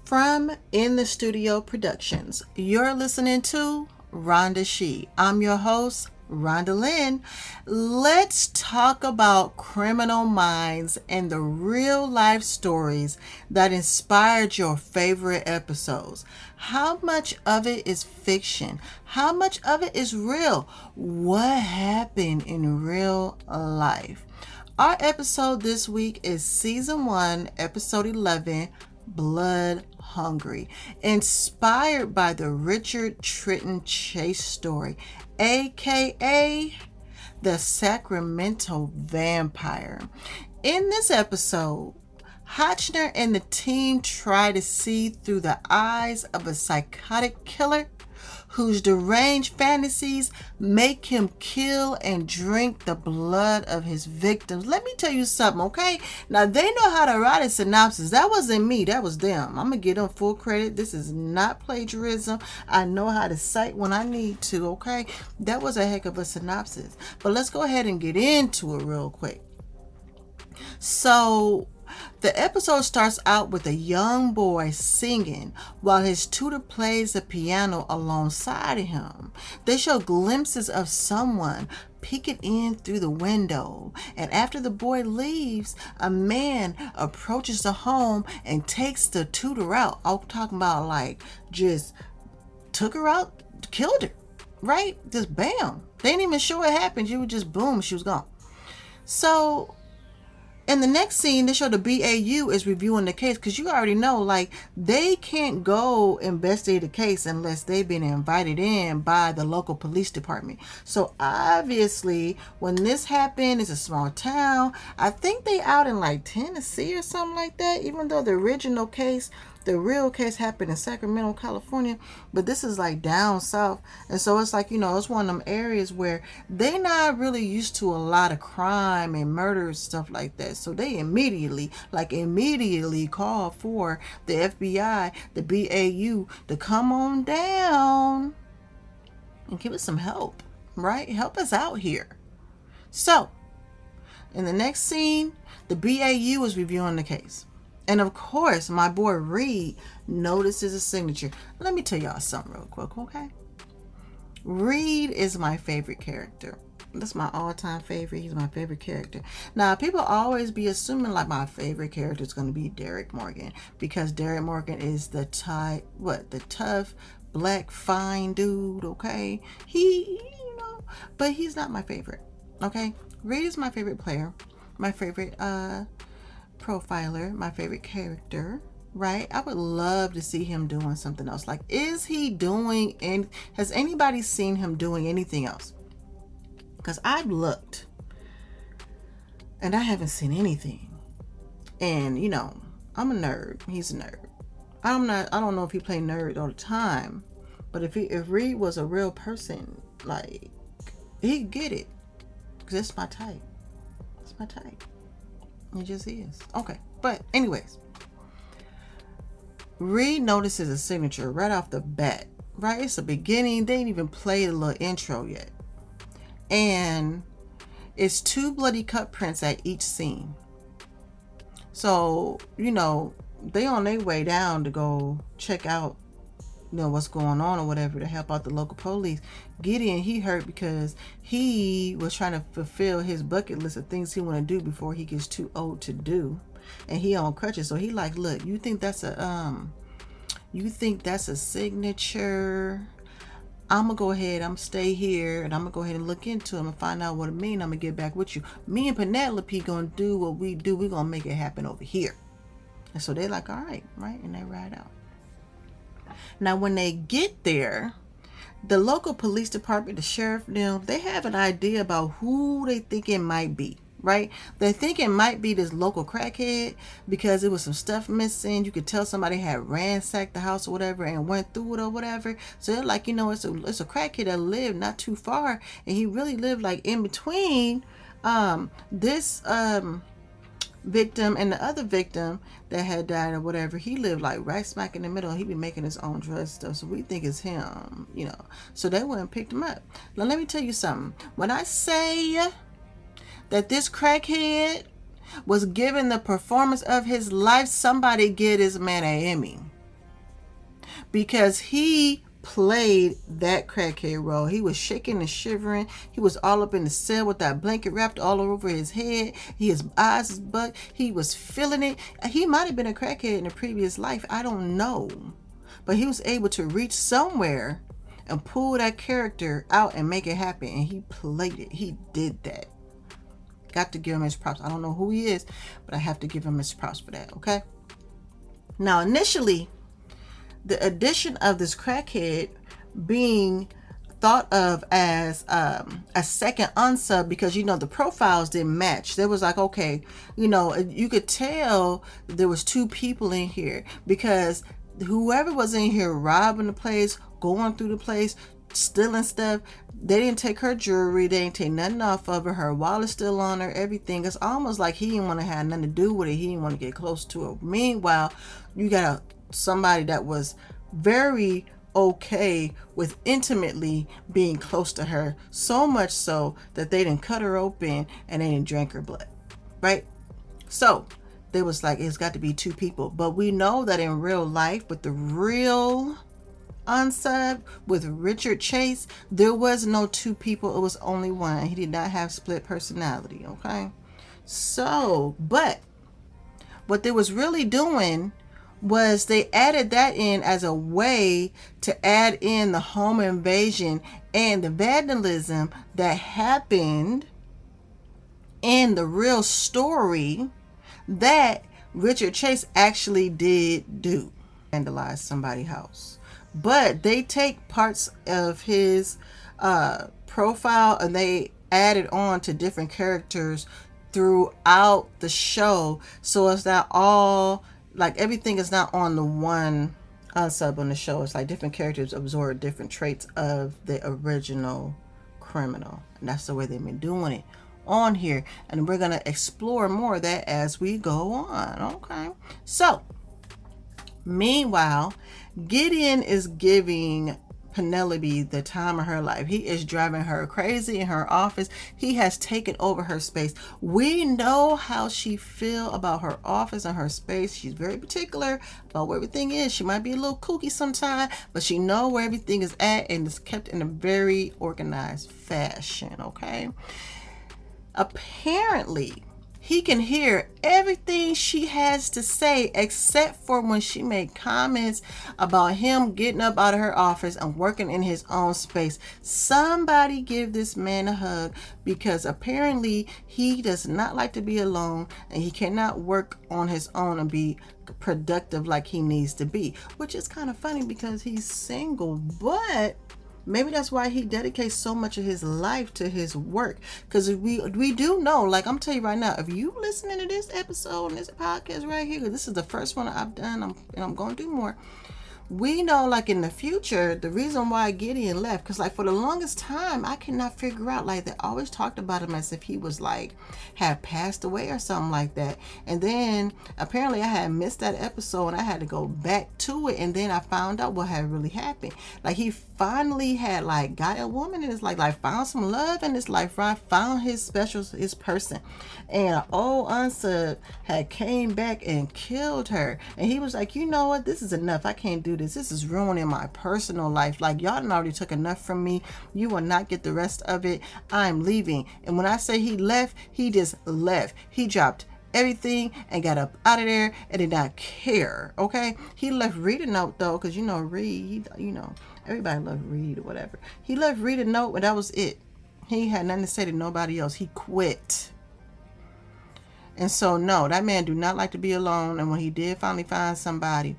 From In the Studio Productions, you're listening to Rhonda She. I'm your host, Rhonda Lynn. Let's talk about criminal minds and the real life stories that inspired your favorite episodes. How much of it is fiction? How much of it is real? What happened in real life? Our episode this week is Season 1, Episode 11, Blood Hungry, inspired by the Richard Trenton Chase story, aka the Sacramento Vampire. In this episode, Hotchner and the team try to see through the eyes of a psychotic killer whose deranged fantasies make him kill and drink the blood of his victims. Let me tell you something, okay? Now, they know how to write a synopsis. That wasn't me. That was them. I'm going to give them full credit. This is not plagiarism. I know how to cite when I need to, okay? That was a heck of a synopsis. But let's go ahead and get into it real quick. So, the episode starts out with a young boy singing while his tutor plays the piano alongside him. They show glimpses of someone peeking in through the window, and after the boy leaves, a man approaches the home and takes the tutor out. I'm talking about like just took her out, killed her, right? Just bam. They didn't even show it happened. She was just boom, she was gone. So in the next scene, they show the BAU is reviewing the case, because you already know, like, they can't go investigate the case unless they've been invited in by the local police department. So obviously, when this happened, it's a small town. I think they out in like Tennessee or something like that, even though the original case, the real case happened in Sacramento, California, but this is like down south. And so it's like, you know, it's one of them areas where they not really used to a lot of crime and murder and stuff like that. So they immediately call for the FBI, the BAU to come on down and give us some help, right? Help us out here. So in the next scene, the BAU is reviewing the case. And of course, my boy Reed notices a signature. Let me tell y'all something real quick, okay? Reed is my favorite character. That's my all-time favorite. He's my favorite character. Now, people always be assuming like my favorite character is going to be Derek Morgan, because Derek Morgan is the tough, black, fine dude, okay? But he's not my favorite, okay? Reed is my favorite player, my favorite profiler, my favorite character, right? I would love to see him doing something else. Like, is he doing, and has anybody seen him doing anything else? Because I've looked and I haven't seen anything. And you know, I'm a nerd. He's a nerd. I don't know if he play nerd all the time, but if Reed was a real person, like, he'd get it. Because that's my type. It's my type. It just is. Okay. But anyways, Reed notices a signature right off the bat. Right? It's the beginning. They ain't even played a little intro yet. And it's 2 bloody cut prints at each scene. So, you know, they on their way down to go check out, you know, what's going on or whatever, to help out the local police. Gideon, he hurt because he was trying to fulfill his bucket list of things he want to do before he gets too old to do, and he on crutches. So he like, look, you think that's a signature? I'm gonna go ahead, I'm stay here, and I'm gonna go ahead and look into him and find out what it mean. I'm gonna get back with you. Me and Penelope gonna do what we do. We're gonna make it happen over here. And so they're like, all right, and they ride out. Now, when they get there, the local police department, the sheriff, they have an idea about who they think it might be, right? They think it might be this local crackhead because there was some stuff missing. You could tell somebody had ransacked the house or whatever and went through it or whatever. So they're like, you know, it's a crackhead that lived not too far, and he really lived like in between this victim and the other victim that had died or whatever. He lived like right smack in the middle. He be making his own drug stuff, so we think it's him, you know. So they went and picked him up. Now let me tell you something. When I say that this crackhead was given the performance of his life, somebody get this man an Emmy. because he played that crackhead role. He was shaking and shivering. He was all up in the cell with that blanket wrapped all over his head. His eyes, his butt. He was feeling it. He might have been a crackhead in a previous life. I don't know. But he was able to reach somewhere and pull that character out and make it happen. And he played it. He did that. Got to give him his props. I don't know who he is, but I have to give him his props for that, okay? Now, initially, the addition of this crackhead being thought of as a second unsub, because the profiles didn't match. There was like, okay, you could tell there was two people in here, because whoever was in here robbing the place, going through the place, stealing stuff, they didn't take her jewelry, they didn't take nothing off of her. Her wallet's still on her, everything. It's almost like he didn't want to have nothing to do with it. He didn't want to get close to her. Meanwhile, you got somebody that was very okay with intimately being close to her, so much so that they didn't cut her open and they didn't drink her blood, right? So they was like, it's got to be two people. But we know that in real life, with the real unsub, with Richard Chase, there was no two people. It was only one. He did not have split personality, okay? So, but what they was really doing was they added that in as a way to add in the home invasion and the vandalism that happened in the real story that Richard Chase actually did do. Vandalize somebody's house. But they take parts of his profile and they added on to different characters throughout the show. So it's not all, like, everything is not on the one sub on the show. It's like different characters absorb different traits of the original criminal. And that's the way they've been doing it on here. And we're going to explore more of that as we go on. Okay. So, meanwhile, Gideon is giving Penelope the time of her life. He is driving her crazy in her office. He has taken over her space. We know how she feel about her office and her space. She's very particular about where everything is. She might be a little kooky sometimes, but she know where everything is at and it's kept in a very organized fashion, okay? Apparently, he can hear everything she has to say except for when she made comments about him getting up out of her office and working in his own space. Somebody give this man a hug, because apparently he does not like to be alone and he cannot work on his own and be productive like he needs to be, which is kind of funny because he's single, but maybe that's why he dedicates so much of his life to his work. Because we do know, like, I'm telling you right now, if you listening to this episode and this podcast right here, this is the first one I've done, and I'm going to do more. We know, like, in the future, the reason why Gideon left, because, like, for the longest time, I cannot figure out, like, they always talked about him as if he was, like, had passed away or something like that. And then, apparently, I had missed that episode, and I had to go back to it, and then I found out what had really happened. Like, he finally had, like, got a woman in his life, like, found some love in his life, right? Found his person. And old unsub had came back and killed her. And he was like, you know what? This is enough. I can't do this. This is ruining my personal life. Like, y'all done already took enough from me. You will not get the rest of it. I'm leaving. And when I say he left, he just left. He dropped everything and got up out of there and did not care. Okay? He left Reed a note, though, because, Reed, everybody loved Reed or whatever. He left Reed a note, and that was it. He had nothing to say to nobody else. He quit. And so, no, that man do not like to be alone. And when he did finally find somebody,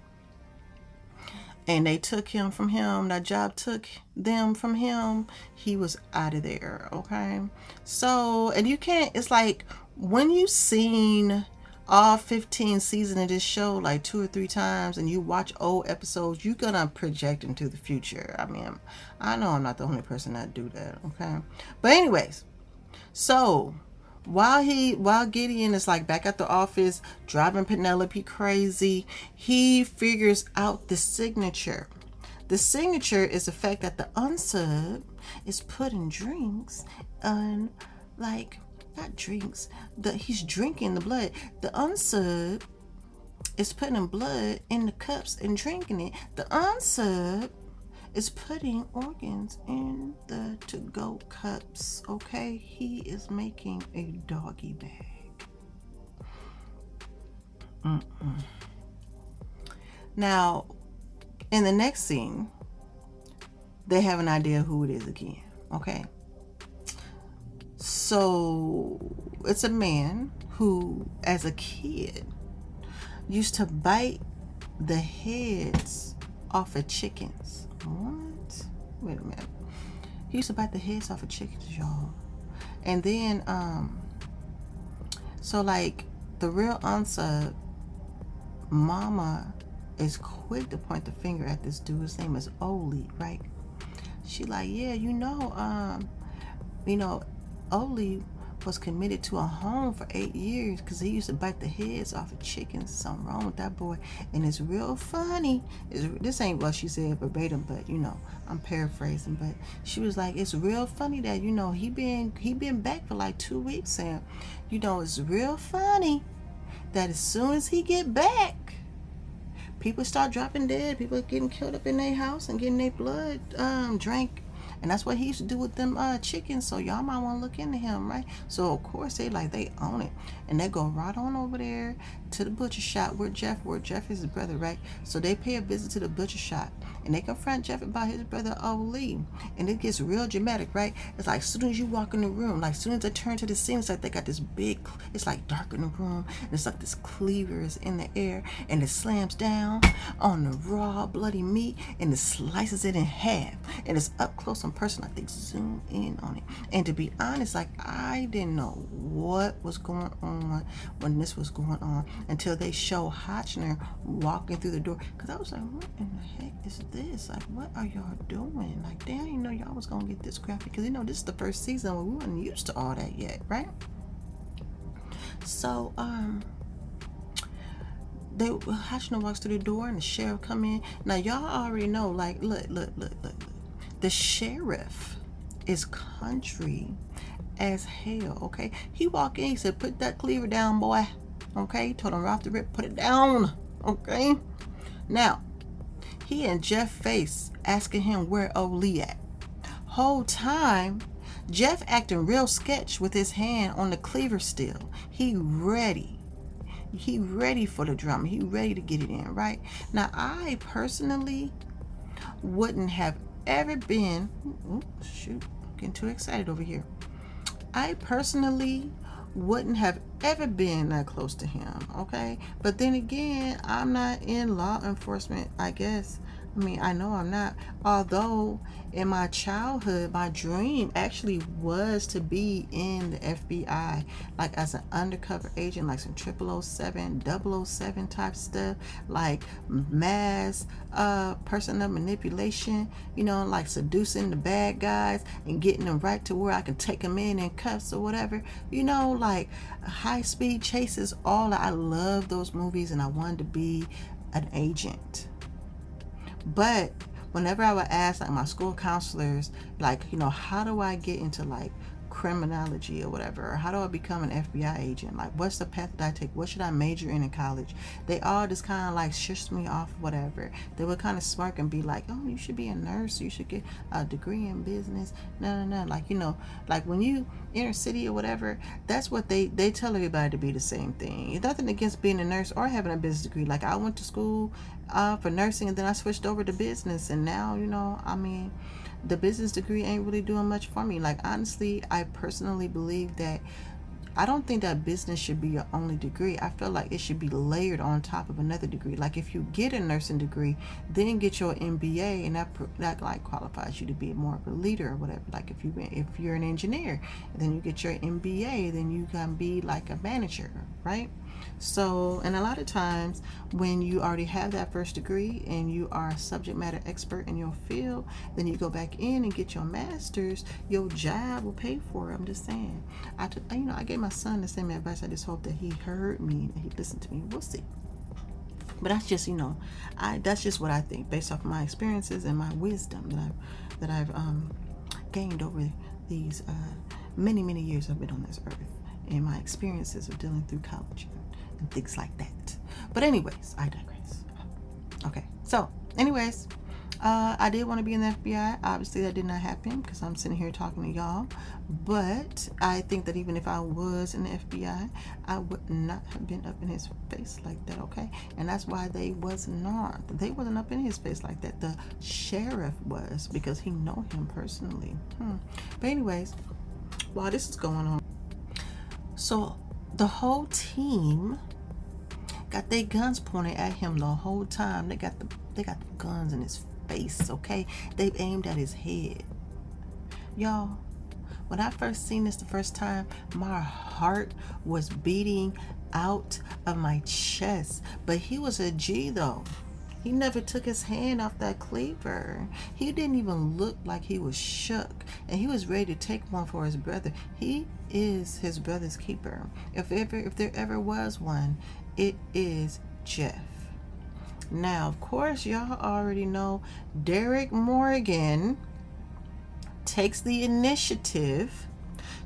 and they took him from him, that job took them from him, he was out of there, okay? So, and you can't, it's like, when you've seen all 15 seasons of this show like 2 or 3 times, and you watch old episodes, you're gonna project into the future. I mean, I know I'm not the only person that do that, okay? But anyways, so while Gideon is like back at the office driving Penelope crazy, he figures out the signature. The signature is the fact that the unsub is putting drinks on, like, not drinks, he's drinking the blood. The unsub is putting blood in the cups and drinking it. The unsub is putting organs in the to-go cups. Okay, he is making a doggy bag. Now, in the next scene, they have an idea who it is again. Okay, so it's a man who, as a kid, used to bite the heads off of chickens. What? Wait a minute. He used to bite the heads off of chickens, y'all. And then, so like the real unsub, mama is quick to point the finger at this dude. His name is Olly, right? She like, yeah, Olly was committed to a home for 8 years because he used to bite the heads off of chickens. Something wrong with that boy. And it's real funny. This ain't what she said verbatim, but I'm paraphrasing. But she was like, it's real funny that he been back for like 2 weeks, and it's real funny that as soon as he get back, people start dropping dead. People getting killed up in their house and getting their blood drank. And that's what he used to do with them chickens. So y'all might want to look into him, right? So of course they own it, and they go right on over there to the butcher shop where Jeff is his brother, right? So they pay a visit to the butcher shop, and they confront Jeff about his brother Olly, and it gets real dramatic, right? It's like as soon as you walk in the room, like as soon as they turn to the scene, it's like they got this big, it's like dark in the room, and it's like this cleaver is in the air, and it slams down on the raw bloody meat, and it slices it in half, and it's up close and personal. I think zoom in on it. And to be honest, like I didn't know what was going on when this was going on until they show Hotchner walking through the door, because I was like, what in the heck is this? Like, what are y'all doing? Like, damn, you know y'all was gonna get this graphic, because this is the first season where we weren't used to all that yet, right? So Hotchner walks through the door and the sheriff come in. Now y'all already know, like, look. The sheriff is country as hell, okay? He walked in, he said, put that cleaver down, boy. Okay? He told him right off the rip, put it down. Okay? Now, he and Jeff face asking him where Olly at. Whole time, Jeff acting real sketch with his hand on the cleaver still. He ready for the drama. He ready to get it in, right? Now, I personally wouldn't have ever been, I'm getting too excited over here. I personally wouldn't have ever been that close to him, okay? But then again, I'm not in law enforcement, I guess. I know I'm not. Although in my childhood, my dream actually was to be in the FBI, like as an undercover agent, like some 007, 007 type stuff, like mass personnel manipulation, like seducing the bad guys and getting them right to where I can take them in cuffs or whatever, like high speed chases, all that. I love those movies, and I wanted to be an agent. But whenever I would ask like my school counselors, like, how do I get into like criminology or whatever, or how do I become an FBI agent, like what's the path that I take, what should I major in college, they all just kind of like shushed me off, whatever. They would kind of smirk and be like, oh, you should be a nurse, you should get a degree in business. No, like, like when you inner city or whatever, that's what they tell everybody to be the same thing. It's nothing against being a nurse or having a business degree. Like I went to school for nursing, and then I switched over to business, and now the business degree ain't really doing much for me. Like honestly, I personally believe that I don't think that business should be your only degree. I feel like it should be layered on top of another degree. Like if you get a nursing degree, then get your MBA, and that like qualifies you to be more of a leader or whatever. Like if you're an engineer, then you get your MBA, then you can be like a manager, right? So, and a lot of times when you already have that first degree and you are a subject matter expert in your field, then you go back in and get your master's, your job will pay for it. I'm just saying. I gave my son the same advice. I just hope that he heard me and he listened to me. We'll see. But that's just, that's just what I think based off my experiences and my wisdom that I've gained over these many years I've been on this earth, and my experiences of dealing through college and things like that. But anyways, I digress. Okay, so anyways, I did want to be in the FBI. Obviously, that did not happen because I'm sitting here talking to y'all. But I think that even if I was in the FBI, I would not have been up in his face like that, okay? And that's why they was not. They wasn't up in his face like that. The sheriff was, because he know him personally. But anyways, while this is going on, so the whole team got their guns pointed at him the whole time. They got the guns in his face, okay? They aimed at his head. Y'all, when I first seen this the first time, my heart was beating out of my chest. But he was a G though. He never took his hand off that cleaver. He didn't even look like he was shook. And he was ready to take one for his brother. He is his brother's keeper. If there ever was one, it is Jeff. Now, of course, y'all already know Derek Morgan takes the initiative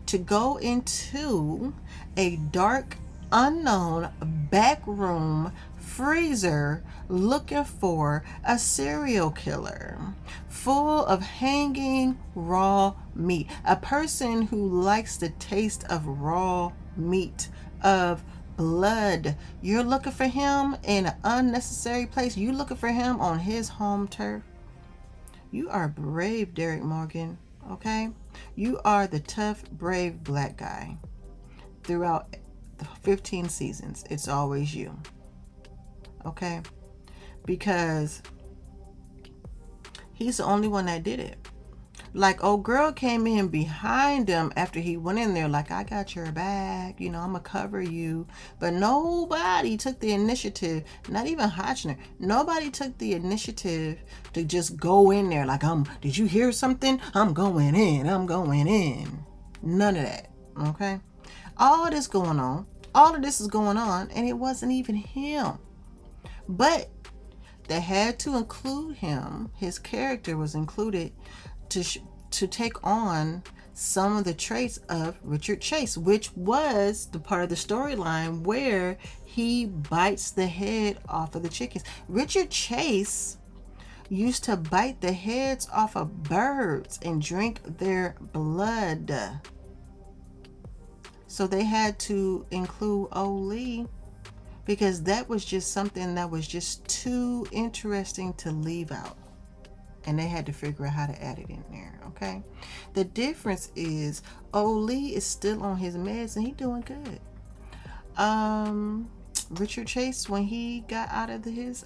to go into a dark, unknown back room freezer looking for a serial killer full of hanging raw meat. A person who likes the taste of raw meat, of blood. You're looking for him in an unnecessary place. You looking for him on his home turf. You are brave, Derek Morgan, okay? You are the tough, brave black guy. Throughout the 15 seasons, it's always you, okay? Because he's the only one that did it. Like, old girl came in behind him after he went in there like, I got your back, you know, I'm gonna cover you. But nobody took the initiative, not even Hotchner. Nobody took the initiative to just go in there like, did you hear something? I'm going in. None of that, okay? All of this is going on, and it wasn't even him. But they had to include him. His character was included to take on some of the traits of Richard Chase, which was the part of the storyline where he bites the head off of the chickens. Richard Chase used to bite the heads off of birds and drink their blood. So they had to include Olly because that was just something that was just too interesting to leave out. And they had to figure out how to add it in there, okay? The difference is Olly is still on his meds and he's doing good. Richard Chase, when he got out of his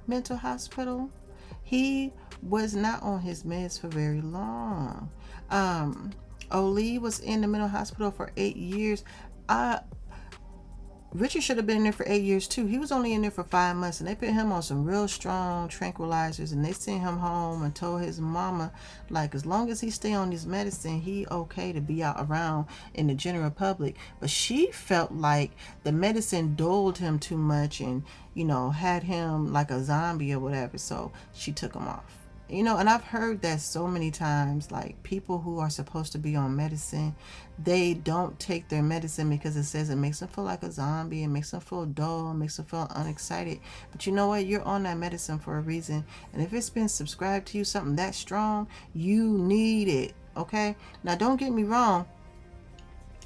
mental hospital, he was not on his meds for very long. Olly was in the mental hospital for 8 years. Richard should have been in there for 8 years too. He was only in there for 5 months, and they put him on some real strong tranquilizers, and they sent him home and told his mama, like, as long as he stay on this medicine, he okay to be out around in the general public. But she felt like the medicine dulled him too much and, you know, had him like a zombie or whatever, so she took him off. You know, and I've heard that so many times, like, people who are supposed to be on medicine, they don't take their medicine because it says it makes them feel like a zombie, it makes them feel dull, it makes them feel unexcited. But you know what? You're on that medicine for a reason. And if it's been subscribed to you, something that strong, you need it, okay? Now, don't get me wrong.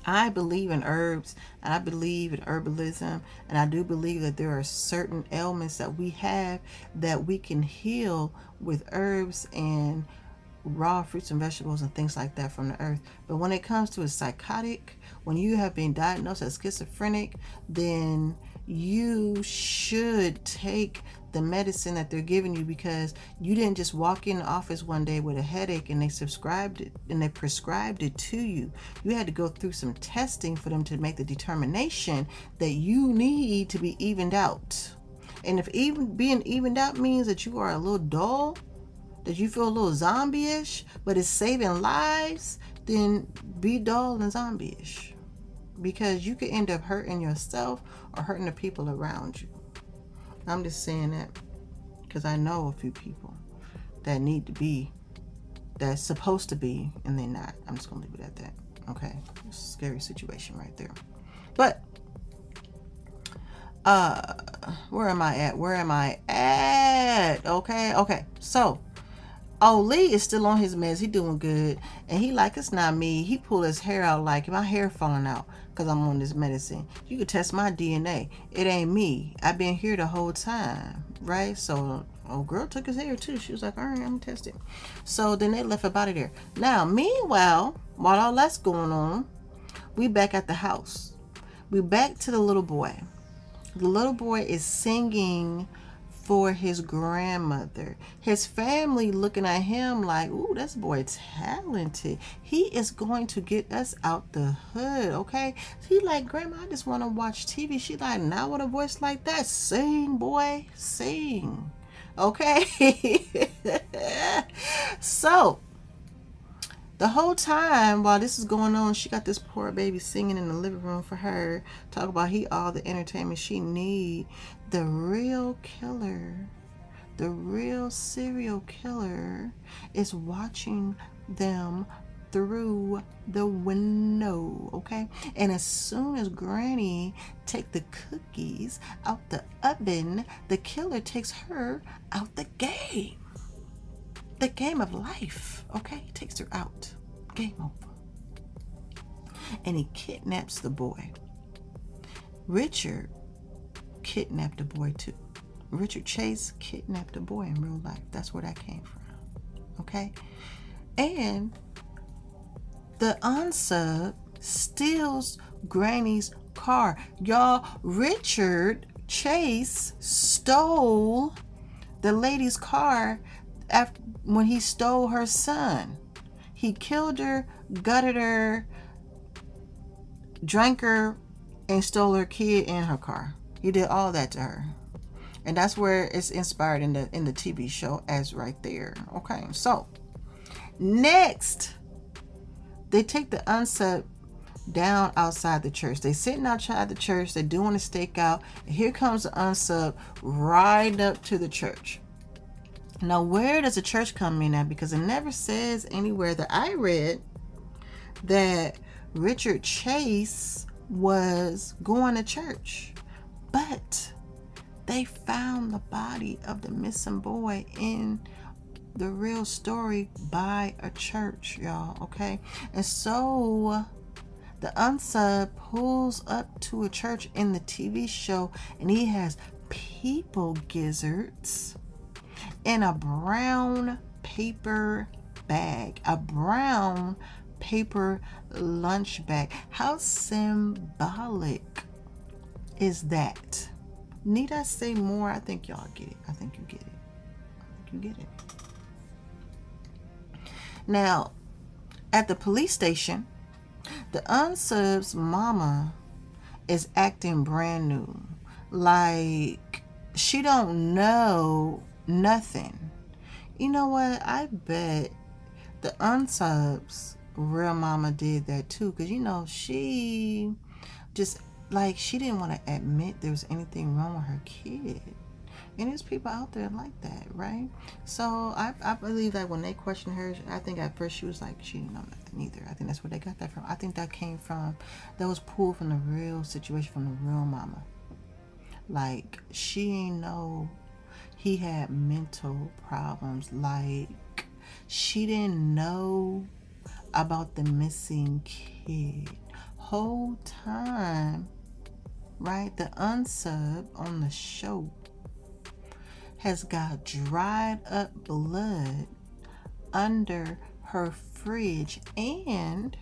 I believe in herbs, and I believe in herbalism, and I do believe that there are certain ailments that we have that we can heal with herbs and raw fruits and vegetables and things like that from the earth. But when it comes to a psychotic, when you have been diagnosed as schizophrenic, then you should take the medicine that they're giving you, because you didn't just walk in the office one day with a headache and they prescribed it to you. You had to go through some testing for them to make the determination that you need to be evened out. And if even being evened out means that you are a little dull, that you feel a little zombie-ish, but it's saving lives, then be dull and zombie-ish. Because you could end up hurting yourself or hurting the people around you. I'm just saying that because I know a few people that need to be, that's supposed to be, and they're not. I'm just going to leave it at that. Okay? It's a scary situation right there. But, where am I at? Where am I at? Okay. So Olly is still on his meds. He doing good. And he like, it's not me. He pulled his hair out like my hair falling out because I'm on this medicine. You could test my DNA. It ain't me. I've been here the whole time. Right? So, girl took his hair too. She was like, all right, I'm going to test it. So then they left up out of there. Now, meanwhile, while all that's going on, we back at the house. We back to the little boy. The little boy is singing for his grandmother. His family looking at him like, ooh, this boy talented. He is going to get us out the hood, okay? He like, Grandma, I just want to watch TV. She like, now with a voice like that, sing, boy, sing. Okay? So, the whole time while this is going on, she got this poor baby singing in the living room for her. Talk about he all the entertainment she need. The real killer, the real serial killer is watching them through the window, okay? And as soon as Granny take the cookies out the oven, the killer takes her out the game. The game of life, okay? He takes her out. Game over. And he kidnaps the boy. Richard kidnapped the boy too. Richard Chase kidnapped the boy in real life. That's where that came from, okay? And the unsub steals Granny's car. Y'all, Richard Chase stole the lady's car after when he stole her son. He killed her, gutted her, drank her, and stole her kid and her car. He did all that to her. And that's where it's inspired in the TV show as right there. Okay, so next, they take the unsub down outside the church. They sitting outside the church. They're doing a stakeout. And here comes the unsub right up to the church. Now, where does the church come in at? Because it never says anywhere that I read that Richard Chase was going to church. But they found the body of the missing boy in the real story by a church, y'all, okay? And so the unsub pulls up to a church in the TV show, and he has people gizzards in a brown paper bag, a brown paper lunch bag. How symbolic is that? Need I say more? I think y'all get it. I think you get it. You get it. Now, at the police station, the unsub's mama is acting brand new. Like she don't know nothing. You know what? I bet the unsub's real mama did that too. Because, you know, she just, like, she didn't want to admit there was anything wrong with her kid. And there's people out there like that, right? So I believe that when they questioned her, I think at first she was like, she didn't know nothing either. I think that's where they got that from. I think that came from, that was pulled from the real situation, from the real mama. Like, she didn't know he had mental problems. Like, she didn't know about the missing kid. Whole time, right? The unsub on the show has got dried up blood under her fridge, and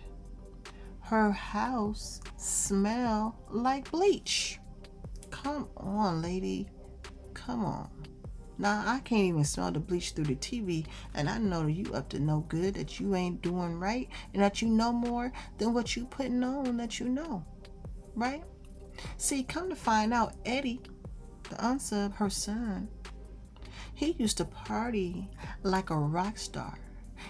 her house smell like bleach. Come on, lady. Come on. Now, I can't even smell the bleach through the TV, and I know that you up to no good, that you ain't doing right, and that you know more than what you putting on that you know, right? See, come to find out, Eddie, the unsub, her son, he used to party like a rock star,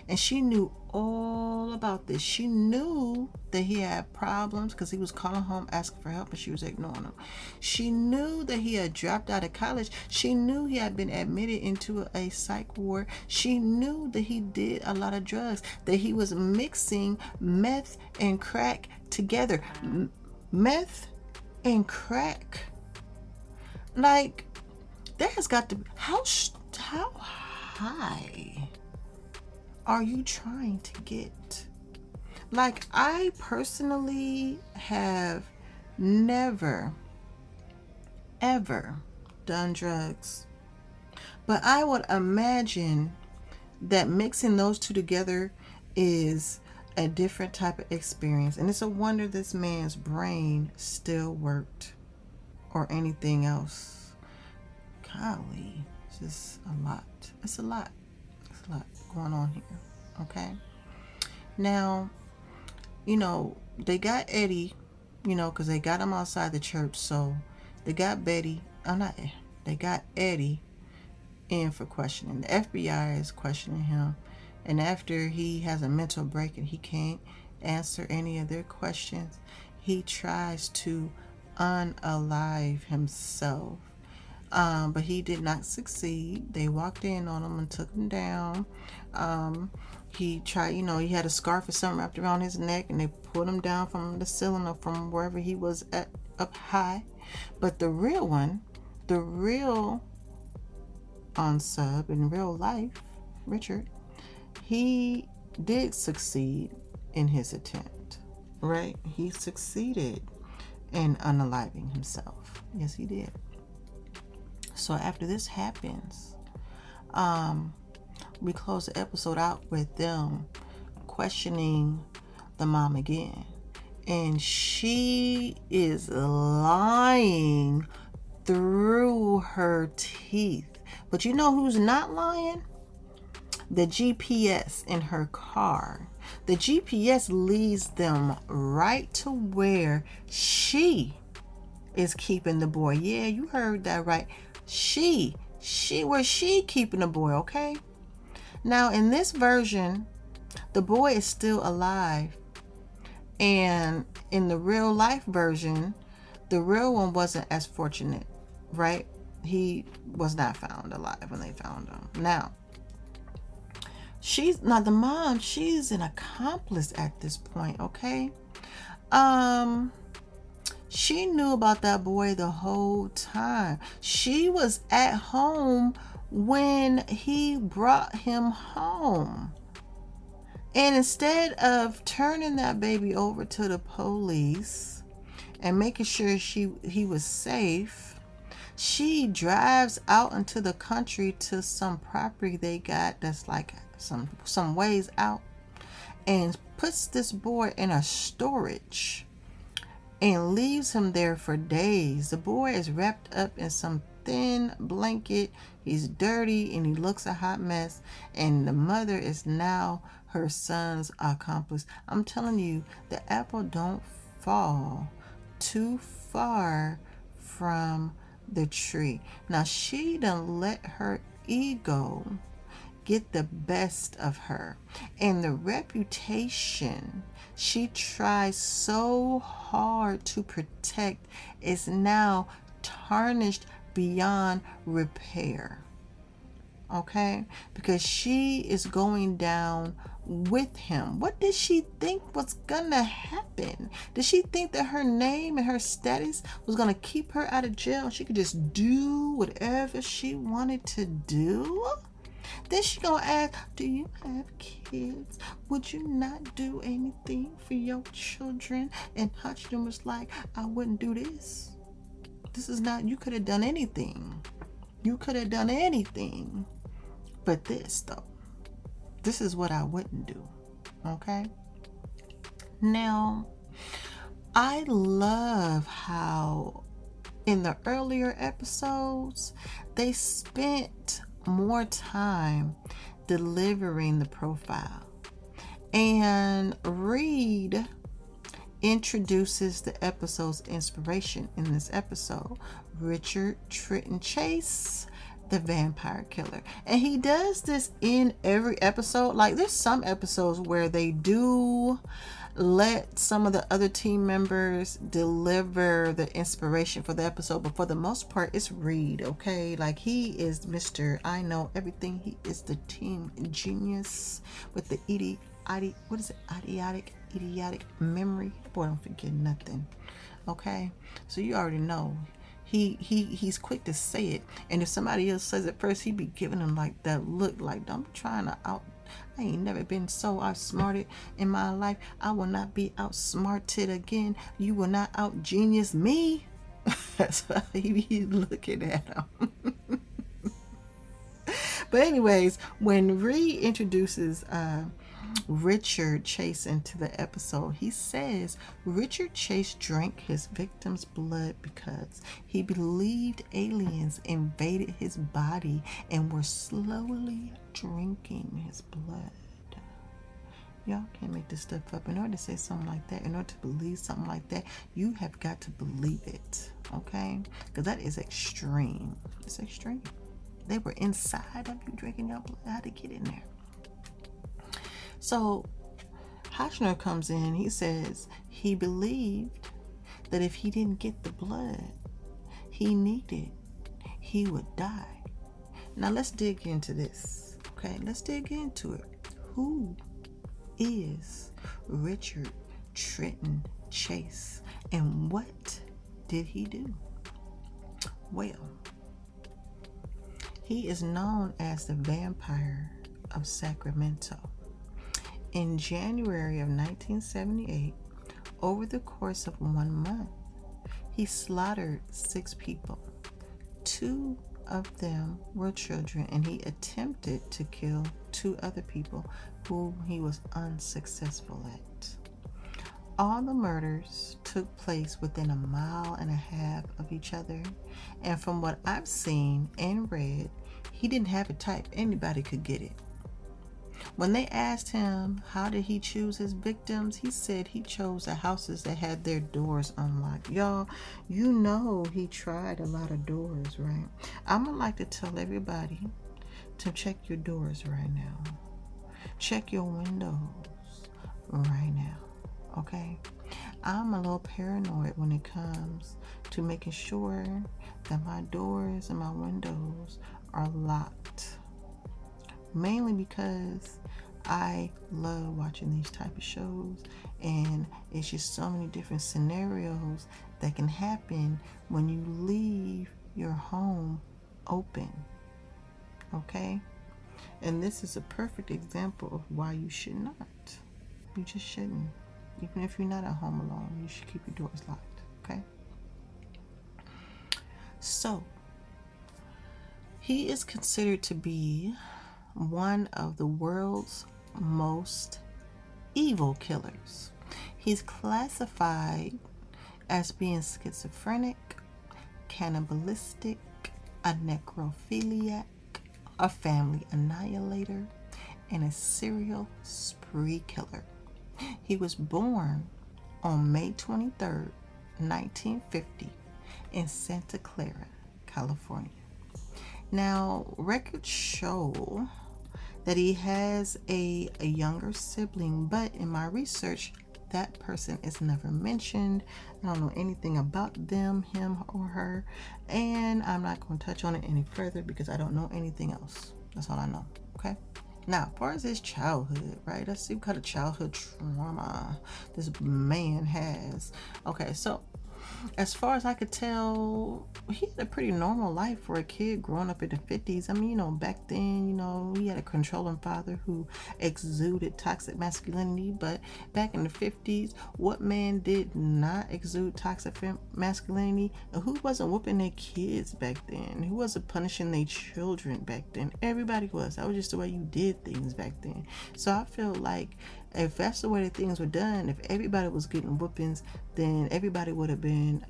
and she knew all about this. She knew that he had problems because he was calling home asking for help and she was ignoring him. She knew that he had dropped out of college. She knew he had been admitted into a psych ward. She knew that he did a lot of drugs, that he was mixing meth and crack together. Meth and crack Like, there has got to be, how high are you trying to get? Like, I personally have never, ever done drugs. But I would imagine that mixing those two together is a different type of experience. And it's a wonder this man's brain still worked or anything else. Golly, it's just a lot. It's a lot. It's a lot going on here. Okay. Now, they got Eddie, because they got him outside the church. So they got they got Eddie in for questioning. The FBI is questioning him. And after he has a mental break and he can't answer any of their questions, he tries to unalive himself. But he did not succeed. They walked in on him and took him down. He tried, he had a scarf or something wrapped around his neck, and they put him down from the ceiling or from wherever he was at up high. But the real UnSub in real life, Richard, he did succeed in his attempt, right? He succeeded in unaliving himself. Yes, he did. So after this happens, we close the episode out with them questioning the mom again. And she is lying through her teeth. But you know who's not lying? The GPS in her car. The GPS leads them right to where she is keeping the boy. Yeah, you heard that right. Where she keeping the boy, okay? Now, in this version, the boy is still alive. And in the real life version, the real one wasn't as fortunate, right? He was not found alive when they found him. Now, the mom, she's an accomplice at this point, okay? She knew about that boy the whole time. She was at home when he brought him home. And instead of turning that baby over to the police and making sure he was safe, she drives out into the country to some property they got that's like some ways out, and puts this boy in a storage and leaves him there for days. The boy is wrapped up in some thin blanket. He's dirty and he looks a hot mess. And the mother is now her son's accomplice. I'm telling you, the apple don't fall too far from the tree. Now, she done let her ego get the best of her, and the reputation she tries so hard to protect is now tarnished beyond repair. Okay? Because she is going down with him. What did she think was gonna happen? Did she think that her name and her status was gonna keep her out of jail? She could just do whatever she wanted to do? Then she gonna ask, do you have kids? Would you not do anything for your children? And Hutchinson was like, I wouldn't do this. This is not, you could have done anything. You could have done anything. But this, though, this is what I wouldn't do. Okay? Now, I love how in the earlier episodes, they spent more time delivering the profile. And Reed introduces the episode's inspiration in this episode, Richard Trenton Chase, the vampire killer. And he does this in every episode. Like, there's some episodes where they do let some of the other team members deliver the inspiration for the episode, but for the most part it's Reed. Okay, like, he is Mr. I know everything. He is the team genius with the idiotic memory. Boy, don't forget nothing. Okay, so you already know he's quick to say it, and if somebody else says it first, he be giving them like that look, like, don't be trying to out. I ain't never been so outsmarted in my life. I will not be outsmarted again. You will not out genius me. That's how he be looking at him. But anyways, when Ree introduces Richard Chase into the episode, he says Richard Chase drank his victim's blood because he believed aliens invaded his body and were slowly drinking his blood. Y'all can't make this stuff up. In order to say something like that, in order to believe something like that, you have got to believe it, okay? Because that is extreme. It's extreme. They were inside of you drinking your blood. How'd they get in there? So Hotchner comes in. He says he believed that if he didn't get the blood he needed, he would die. Now let's dig into this, okay? Let's dig into it. Who is Richard Trenton Chase, and what did he do? Well, he is known as the Vampire of Sacramento. In January of 1978, over the course of 1 month, he slaughtered 6 people. 2 of them were children, and he attempted to kill 2 other people whom he was unsuccessful at. All the murders took place within 1.5 miles of each other, and from what I've seen and read, he didn't have a type. Anybody could get it. When they asked him how did he choose his victims, he said he chose the houses that had their doors unlocked. Y'all, you know he tried a lot of doors, right? I'm gonna like to tell everybody to check your doors right now. Check your windows right now. Okay, I'm a little paranoid when it comes to making sure that my doors and my windows are locked, mainly because I love watching these type of shows, and it's just so many different scenarios that can happen when you leave your home open. Okay, and this is a perfect example of why you should not. You just shouldn't. Even if you're not at home alone, you should keep your doors locked, okay? So, he is considered to be one of the world's most evil killers. He's classified as being schizophrenic, cannibalistic, a necrophiliac, a family annihilator, and a serial spree killer. He was born on May 23rd, 1950 in Santa Clara, California. Now, records show that he has a younger sibling, but in my research, that person is never mentioned. I don't know anything about them, him or her, and I'm not going to touch on it any further because I don't know anything else. That's all I know, okay? Now, as far as his childhood, right? Let's see what kind of childhood trauma this man has. Okay, so as far as I could tell, he had a pretty normal life for a kid growing up in the 50s. I mean, you know, back then, you know, he had a controlling father who exuded toxic masculinity. But back in the 50s, what man did not exude toxic masculinity? And who wasn't whooping their kids back then? Who wasn't punishing their children back then? Everybody was. That was just the way you did things back then. So I feel like if that's the way that things were done, if everybody was getting whoopings, then everybody would have been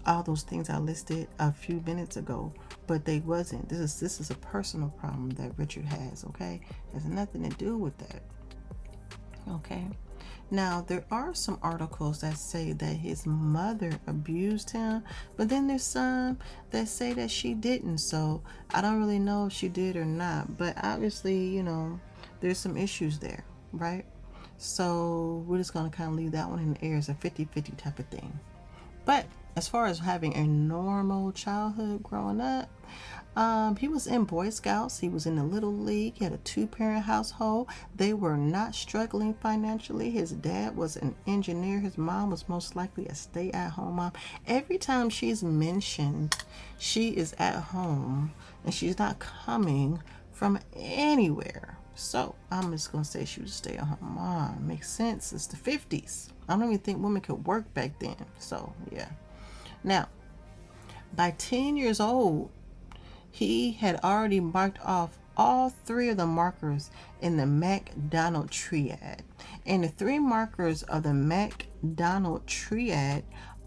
all those things I listed a few minutes ago, but they wasn't. This is a personal problem that Richard has, okay? It has nothing to do with that, okay? Now, there are some articles that say that his mother abused him, but then there's some that say that she didn't, so I don't really know if she did or not, but obviously, you know, there's some issues there, right? So we're just going to kind of leave that one in the air as a 50-50 type of thing. But as far as having a normal childhood growing up, He was in Boy Scouts. He was in the Little League. He had a 2-parent household. They were not struggling financially. His dad was an engineer. His mom was most likely a stay-at-home mom. Every time she's mentioned, she is at home and she's not coming from anywhere. So I'm just going to say she was a stay-at-home mom. Makes sense. It's the 50s. I don't even think women could work back then. So, yeah. Now, by 10 years old, he had already marked off all 3 of the markers in the McDonald triad. And the 3 markers of the McDonald triad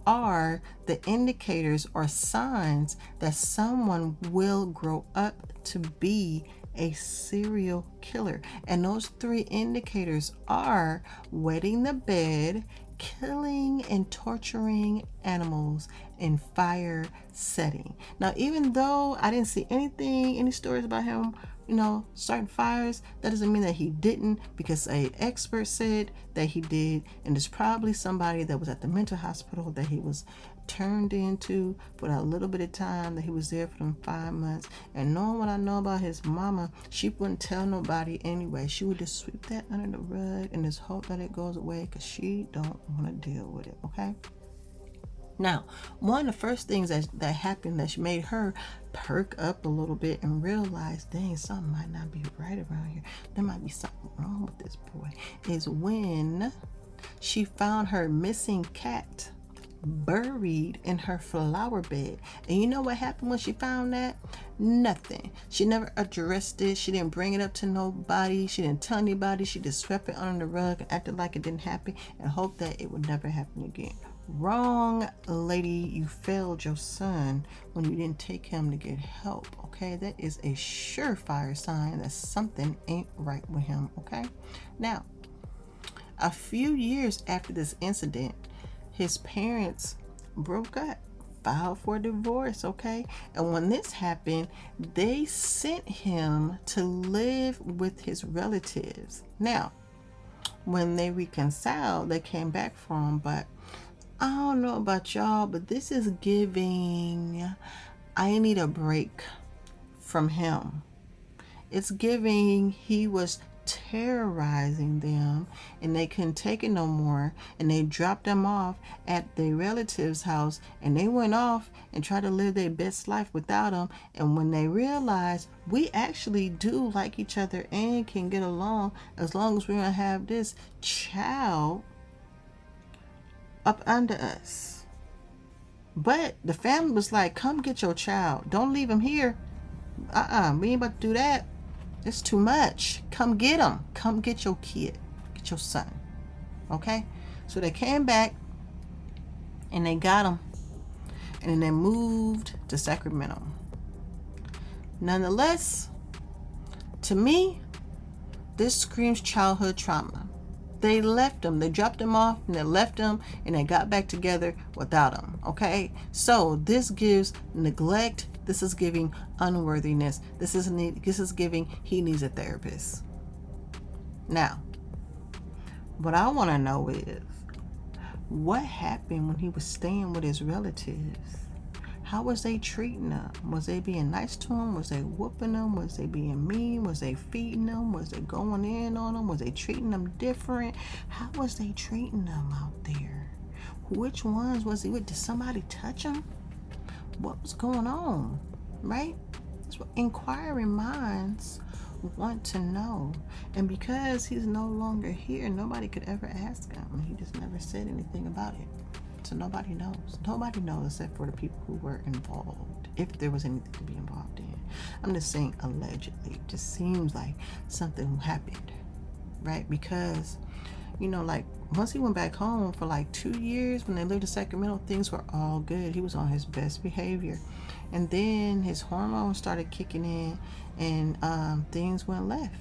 are the indicators or signs that someone will grow up to be a serial killer. And those 3 indicators are wetting the bed, killing and torturing animals, in fire setting. Now, even though I didn't see any stories about him, starting fires, that doesn't mean that he didn't, because an expert said that he did, and there's probably somebody that was at the mental hospital that he was turned into for that little bit of time that he was there for them 5 months. And knowing what I know about his mama, she wouldn't tell nobody anyway. She would just sweep that under the rug and just hope that it goes away, because she don't want to deal with it. Okay. Now, one of the first things that happened that made her perk up a little bit and realize, dang, something might not be right around here. There might be something wrong with this boy, is when she found her missing cat buried in her flower bed. And you know what happened when she found that? Nothing. She never addressed it. She didn't bring it up to nobody. She didn't tell anybody. She just swept it under the rug and acted like it didn't happen and hoped that it would never happen again. Wrong, lady. You failed your son when you didn't take him to get help. Okay, that is a surefire sign that something ain't right with him. Okay, now, a few years after this incident, his parents broke up, filed for divorce. Okay, and when this happened, they sent him to live with his relatives. Now, when they reconciled, they came back for him, but I don't know about y'all, but this is giving, I need a break from him. It's giving he was terrorizing them and they couldn't take it no more, and they dropped them off at their relative's house, and they went off and tried to live their best life without him. And when they realized we actually do like each other and can get along as long as we're gonna have this child up under us. But the family was like, come get your child. Don't leave him here. We ain't about to do that. It's too much. Come get him. Come get your kid. Get your son. Okay? So they came back and they got him. And then they moved to Sacramento. Nonetheless, to me, this screams childhood trauma. They left him. They dropped him off and they left him, and they got back together without him. Okay? So this gives neglect. This is giving unworthiness. This is giving he needs a therapist. Now, what I want to know is, what happened when he was staying with his relatives? How was they treating him? Was they being nice to him? Was they whooping him? Was they being mean? Was they feeding him? Was they going in on him? Was they treating him different? How was they treating him out there? Which ones was he with? Did somebody touch him? What was going on? Right? That's what inquiring minds want to know. And because he's no longer here, nobody could ever ask him. He just never said anything about it. So nobody knows. Nobody knows except for the people who were involved, if there was anything to be involved in. I'm just saying allegedly. It just seems like something happened, right? Because, like, once he went back home for like 2 years, when they lived in Sacramento, things were all good. He was on his best behavior. And then his hormones started kicking in, and things went left.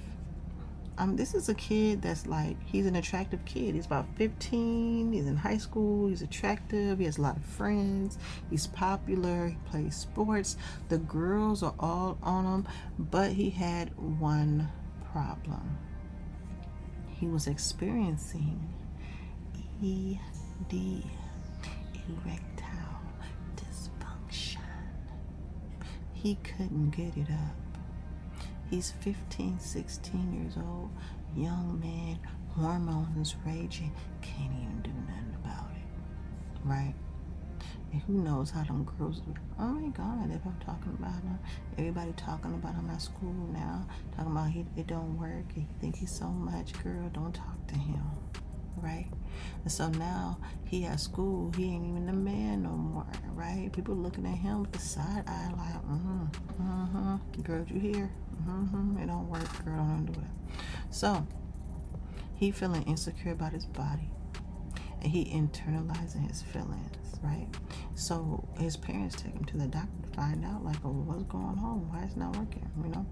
This is a kid that's like, he's an attractive kid. He's about 15. He's in high school. He's attractive. He has a lot of friends. He's popular. He plays sports. The girls are all on him. But he had one problem. He was experiencing ED, erectile dysfunction. he couldn't get it up. He's 15, 16 years old, young man, hormones raging, can't even do nothing about it, right? And who knows how them girls, oh my God, they've been talking about him. Everybody talking about him at school now, talking about it don't work, he think he's so much, girl, don't talk to him, right? And so now he at school, he ain't even the man no more, right? People looking at him with the side eye like, girl, you hear? It don't work, girl, don't do it. So he feeling insecure about his body, and he internalizing his feelings, right? So his parents take him to the doctor to find out, like, oh, what's going on? Why it's not working, you know?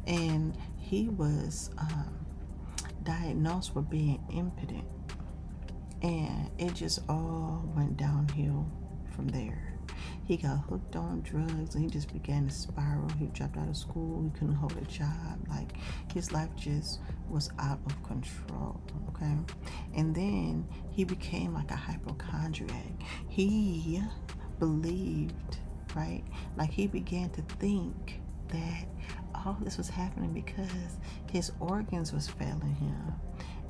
And he was diagnosed with being impotent, and it just all went downhill from there. He got hooked on drugs, and he just began to spiral. He dropped out of school. He couldn't hold a job. Like, his life just was out of control, okay? And then he became like a hypochondriac. He believed, right? Like, he began to think that all this was happening because his organs was failing him.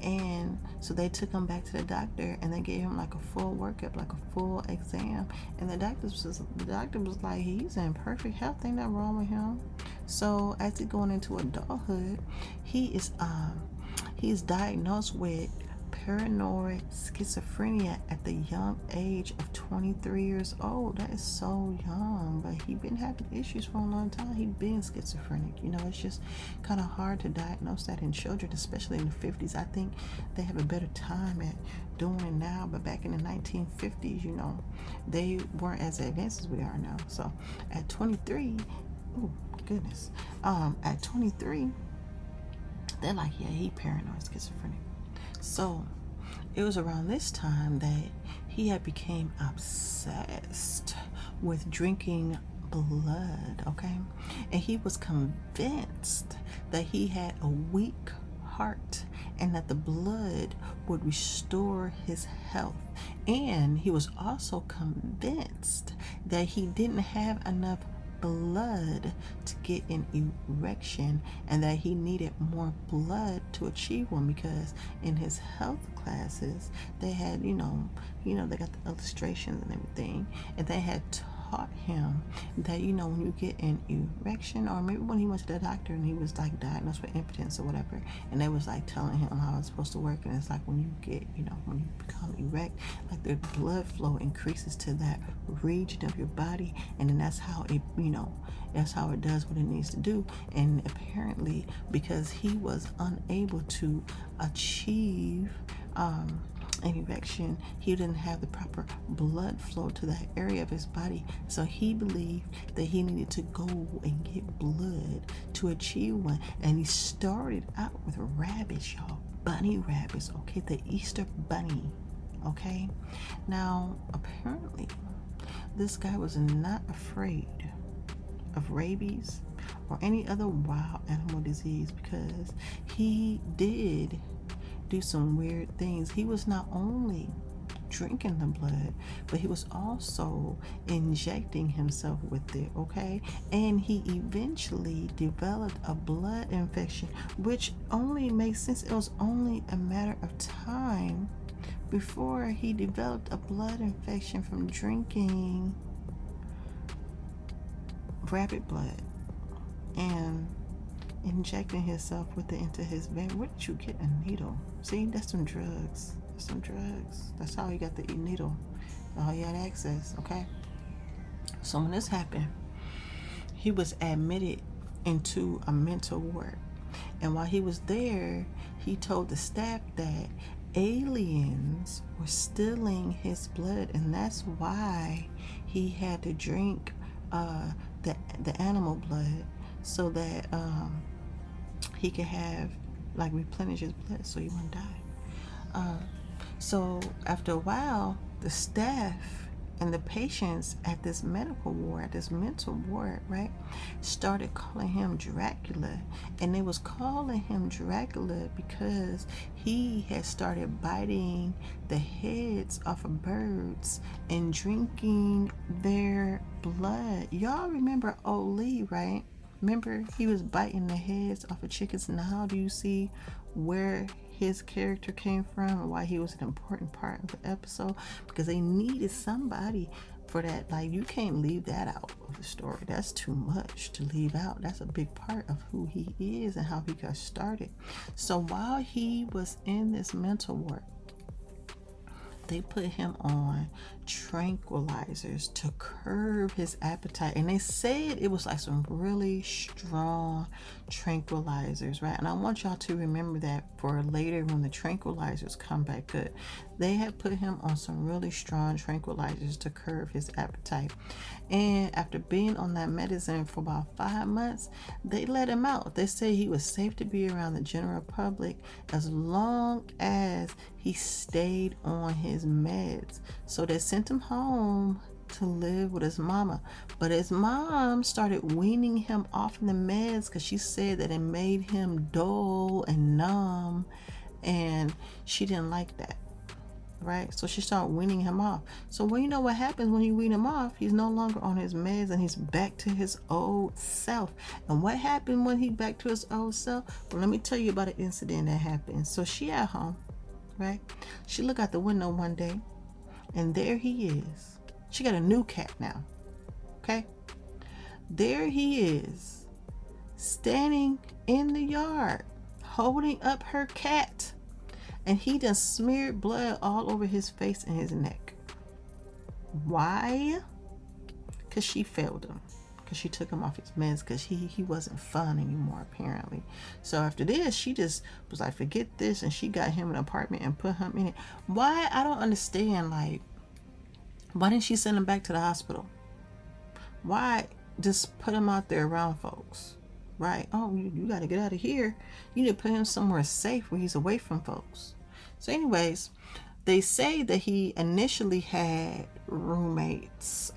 And so they took him back to the doctor, and they gave him like a full workup, like a full exam. And the doctor was like, he's in perfect health, ain't nothing wrong with him. So as he's going into adulthood, he's diagnosed with paranoid schizophrenia at the young age of 23 years old. That is so young, but he been having issues for a long time. He been schizophrenic. You know, it's just kind of hard to diagnose that in children, especially in the 50s. I think they have a better time at doing it now, but back in the 1950s, you know, they weren't as advanced as we are now. So at 23, oh goodness, at 23, they're like, yeah, he paranoid schizophrenic. So it was around this time that he had became obsessed with drinking blood, okay? And he was convinced that he had a weak heart and that the blood would restore his health. And he was also convinced that he didn't have enough blood to get an erection, and that he needed more blood to achieve one, because in his health classes they had, you know, they got the illustrations and everything, and they had taught him that, you know, when you get an erection, or maybe when he went to the doctor and he was like diagnosed with impotence or whatever, and they was like telling him how it's supposed to work, and it's like when you get, you know, when you become erect, like the blood flow increases to that region of your body, and then that's how it, you know, that's how it does what it needs to do. And apparently, because he was unable to achieve an erection, he didn't have the proper blood flow to that area of his body, so he believed that he needed to go and get blood to achieve one. And he started out with rabbits, y'all, bunny rabbits, okay, the Easter bunny, okay. Now apparently this guy was not afraid of rabies or any other wild animal disease, because he did do some weird things. He was not only drinking the blood, but he was also injecting himself with it, okay? And he eventually developed a blood infection, which only makes sense. It was only a matter of time before he developed a blood infection from drinking rabbit blood and injecting himself with it into his vein. Where did you get a needle? See, that's some drugs. That's some drugs. That's how he got the needle. Oh, he had access, okay? So when this happened, he was admitted into a mental ward. And while he was there, he told the staff that aliens were stealing his blood, and that's why he had to drink the animal blood, so that he could have, like, replenish his blood so he wouldn't die. So after a while, the staff and the patients at this medical ward, at this mental ward, right, started calling him Dracula. And they was calling him Dracula because he had started biting the heads off of birds and drinking their blood. Y'all remember Olly, right? Remember he was biting the heads off of chickens. Now do you see where his character came from and why he was an important part of the episode? Because they needed somebody for that. Like, you can't leave that out of the story. That's too much to leave out. That's a big part of who he is and how he got started. So while he was in this mental ward, they put him on tranquilizers to curb his appetite. And they said it was like some really strong tranquilizers, right? And I want y'all to remember that for later when the tranquilizers come back good. They had put him on some really strong tranquilizers to curb his appetite. And after being on that medicine for about 5 months, they let him out. They say he was safe to be around the general public as long as he stayed on his meds. So they sent him home to live with his mama. But his mom started weaning him off the meds because she said that it made him dull and numb, and she didn't like that. Right? So she started weaning him off. So well, you know what happens when you wean him off? He's no longer on his meds and he's back to his old self. And what happened when he back to his old self? Well, let me tell you about an incident that happened. So she at home, right? She look out the window one day and there he is. She got a new cat now. Okay? There he is, standing in the yard, holding up her cat. And he done smeared blood all over his face and his neck. Why? Because she failed him. Because she took him off his meds because he wasn't fun anymore, apparently. So after this, she just was like, forget this. And she got him an apartment and put him in it. Why? I don't understand. Like, why didn't she send him back to the hospital? Why just put him out there around folks? Right? Oh, you got to get out of here. You need to put him somewhere safe where he's away from folks. So anyways, they say that he initially had roommates,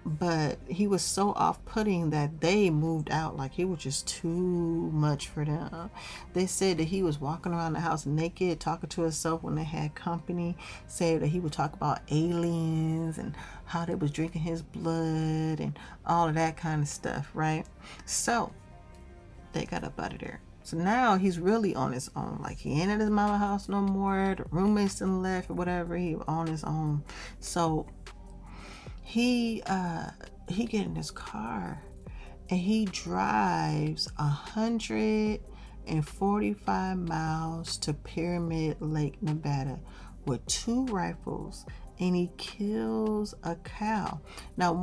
but he was so off-putting that they moved out. Like, it was just too much for them. They said that he was walking around the house naked, talking to himself when they had company. Said that he would talk about aliens and how they was drinking his blood and all of that kind of stuff, right? So they got up out of there. So now he's really on his own. Like, he ain't at his mama house no more. The roommates done left or whatever. He on his own. So he get in his car and he drives 145 miles to Pyramid Lake, Nevada with 2 rifles, and he kills a cow. Now,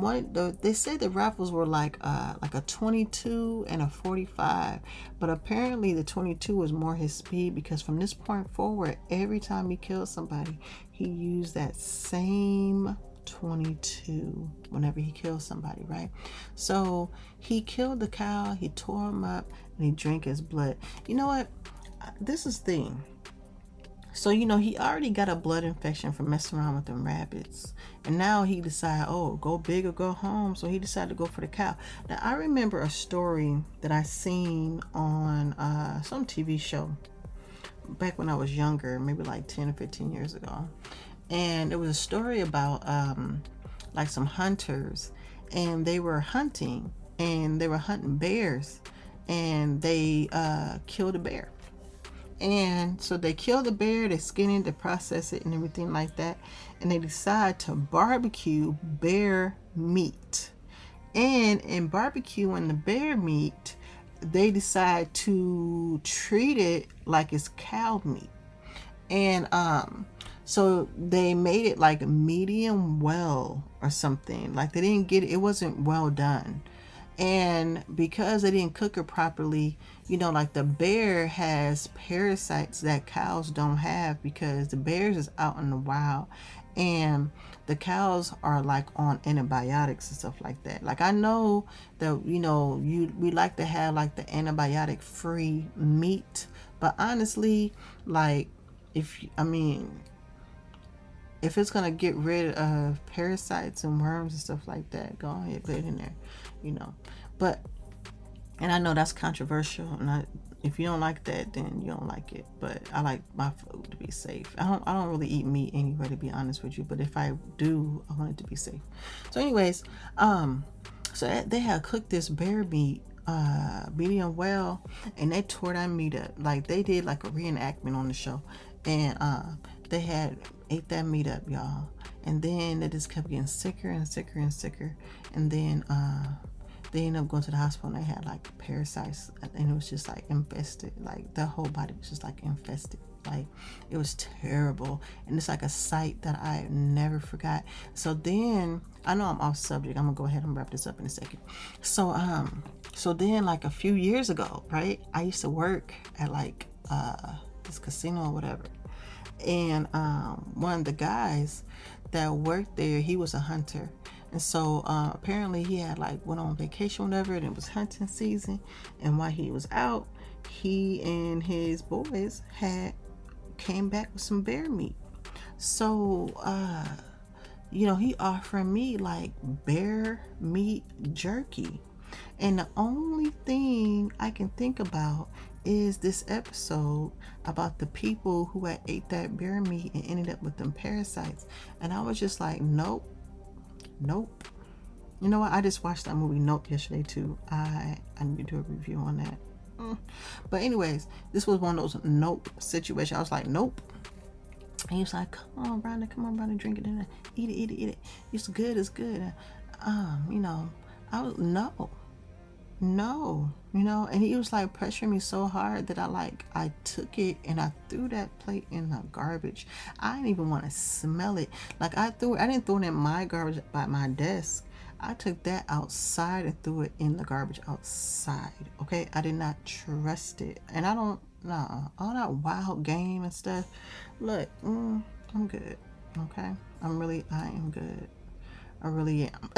they said the rifles were like a 22 and a 45, but apparently the 22 was more his speed, because from this point forward, every time he killed somebody, he used that same 22 whenever he killed somebody, right? So he killed the cow, he tore him up, and he drank his blood. You know what? This is the thing. So, you know, he already got a blood infection from messing around with them rabbits. And now he decided, oh, go big or go home. So he decided to go for the cow. Now, I remember a story that I seen on some TV show back when I was younger, maybe like 10 or 15 years ago. And it was a story about like some hunters, and they were hunting, and they were hunting bears, and they killed a bear. And so they kill the bear, they skin it, they process it and everything like that. And they decide to barbecue bear meat. And in barbecuing the bear meat, they decide to treat it like it's cow meat. And so they made it like medium well or something. Like, they didn't get it, it wasn't well done. And because they didn't cook it properly, you know, like, the bear has parasites that cows don't have, because the bears is out in the wild and the cows are like on antibiotics and stuff like that. Like, I know that, you know, we like to have like the antibiotic free meat, but honestly, like, if it's gonna get rid of parasites and worms and stuff like that, go ahead, put it in there, you know. But, and I know that's controversial, and If you don't like that, then you don't like it. But I like my food to be safe. I don't really eat meat anyway, to be honest with you. But if I do, I want it to be safe. So anyways, so they had cooked this bear meat medium well, and they tore that meat up. Like they did like a reenactment on the show. And they had ate that meat up, y'all. And then they just kept getting sicker and sicker and sicker. And then they ended up going to the hospital, and they had like parasites, and it was just like infested. Like their whole body was just like infested. Like it was terrible, and it's like a sight that I never forgot. So then I know I'm off subject. I'm gonna go ahead and wrap this up in a second. So then like a few years ago, right? I used to work at like this casino or whatever, and one of the guys that worked there, he was a hunter. And so apparently he had like went on vacation, whatever, and it was hunting season. And while he was out, he and his boys had came back with some bear meat. So he offered me like bear meat jerky. And the only thing I can think about is this episode about the people who had ate that bear meat and ended up with them parasites. And I was just like, nope. You know what? I just watched that movie Nope yesterday too. I need to do a review on that. But anyways, this was one of those nope situations. I was like, nope. And he was like, come on, Brandon, drink it and eat it. It's good. I was no, and he was like pressuring me so hard that I took it and I threw that plate in the garbage. I didn't even want to smell it. Like I didn't throw it in my garbage by my desk. I took that outside and threw it in the garbage outside. Okay, I did not trust it, and I don't know all that wild game and stuff. Look, I'm good. Okay, I am good. I really am.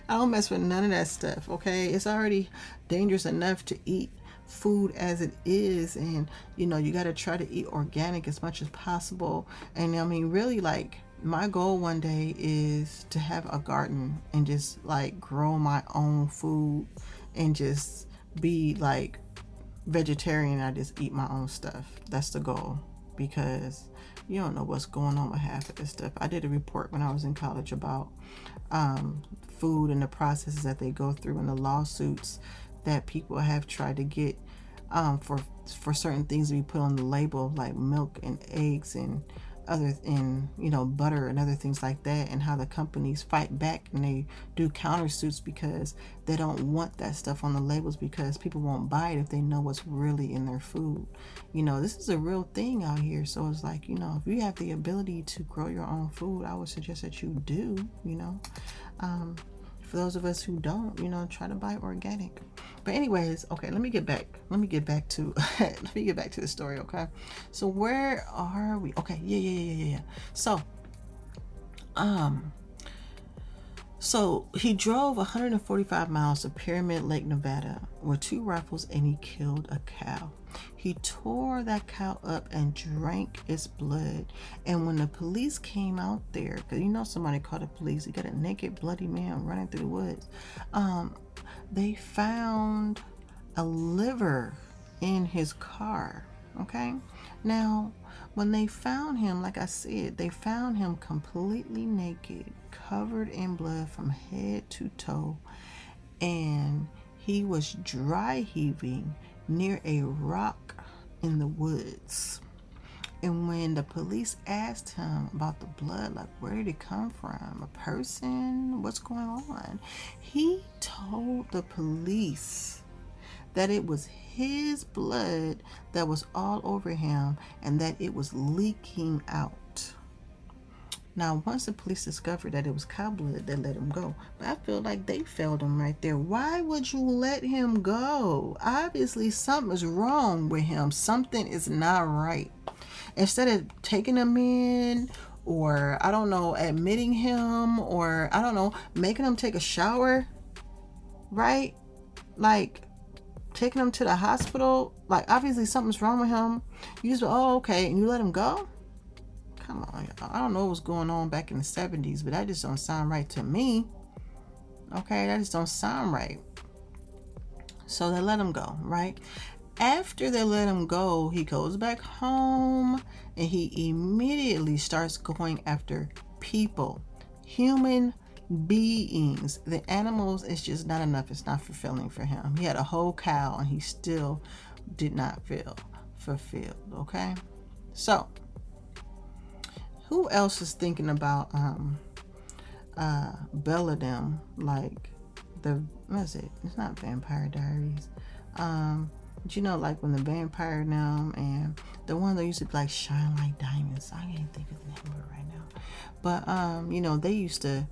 I don't mess with none of that stuff, okay? It's already dangerous enough to eat food as it is, and you got to try to eat organic as much as possible. And I mean, really, like my goal one day is to have a garden and just like grow my own food and just be like vegetarian. I just eat my own stuff. That's the goal, because you don't know what's going on with half of this stuff. I did a report when I was in college about food and the processes that they go through and the lawsuits that people have tried to get for certain things to be put on the label, like milk and eggs and butter and other things like that, and how the companies fight back and they do countersuits because they don't want that stuff on the labels, because people won't buy it if they know what's really in their food. This is a real thing out here. So it's like, if you have the ability to grow your own food, I would suggest that you do. For those of us who don't, try to buy organic. But anyways, okay, let me get back to the story. Okay, so where are we? Okay, yeah. So he drove 145 miles to Pyramid Lake, Nevada with 2 rifles, and he killed a cow. He tore that cow up and drank its blood. And when the police came out there, because somebody called the police, he got a naked, bloody man running through the woods. They found a liver in his car. Okay, now when they found him, like I said, they found him completely naked, covered in blood from head to toe, and he was dry heaving near a rock in the woods. And when the police asked him about the blood, like where did it come from? A person? What's going on? He told the police that it was his blood that was all over him and that it was leaking out. Now, once the police discovered that it was cow blood, they let him go. But I feel like they failed him right there. Why would you let him go? Obviously, something is wrong with him. Something is not right. Instead of taking him in, or, I don't know, admitting him, or, I don't know, making him take a shower, right? Like, taking him to the hospital. Like, obviously, something's wrong with him. You just, okay, and you let him go? Come on, I don't know what was going on back in the 70s, but that just don't sound right to me. Okay, that just don't sound right. So they let him go, right? After they let him go, he goes back home and he immediately starts going after people, human beings. The animals is just not enough. It's not fulfilling for him. He had a whole cow and he still did not feel fulfilled. Okay, so who else is thinking about Belladem, like the, what is it? It's not Vampire Diaries. But you know, like when the vampire now and the one that used to be like shine like diamonds. I can't think of the name of it right now. But you know, they used to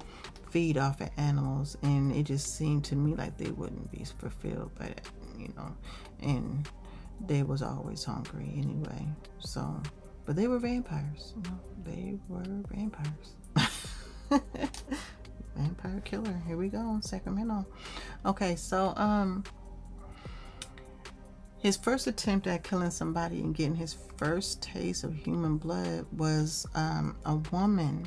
feed off of animals, and it just seemed to me like they wouldn't be fulfilled by that, you know, and they was always hungry anyway. So, but they were vampires, you know, they were vampires. Vampire killer. Here we go, Sacramento. Okay, so his first attempt at killing somebody and getting his first taste of human blood was a woman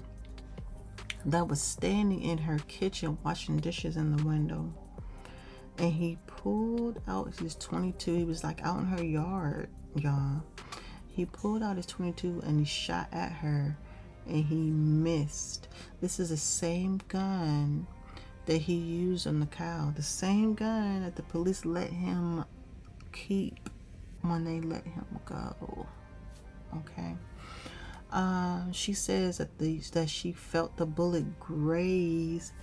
that was standing in her kitchen washing dishes in the window. And he pulled out his 22. He was like out in her yard, y'all. He pulled out his 22 and he shot at her and he missed. This is the same gun that he used on the cow. The same gun that the police let him keep when they let him go. Okay. She says that she felt the bullet graze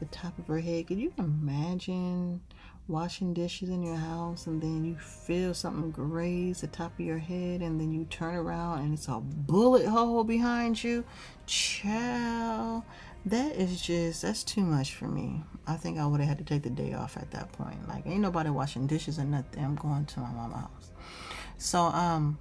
the top of her head. Could you imagine washing dishes in your house and then you feel something graze the top of your head and then you turn around and it's a bullet hole behind you? Child, that's too much for me. I think I would have had to take the day off at that point. Like, ain't nobody washing dishes or nothing. I'm going to my mama's house. So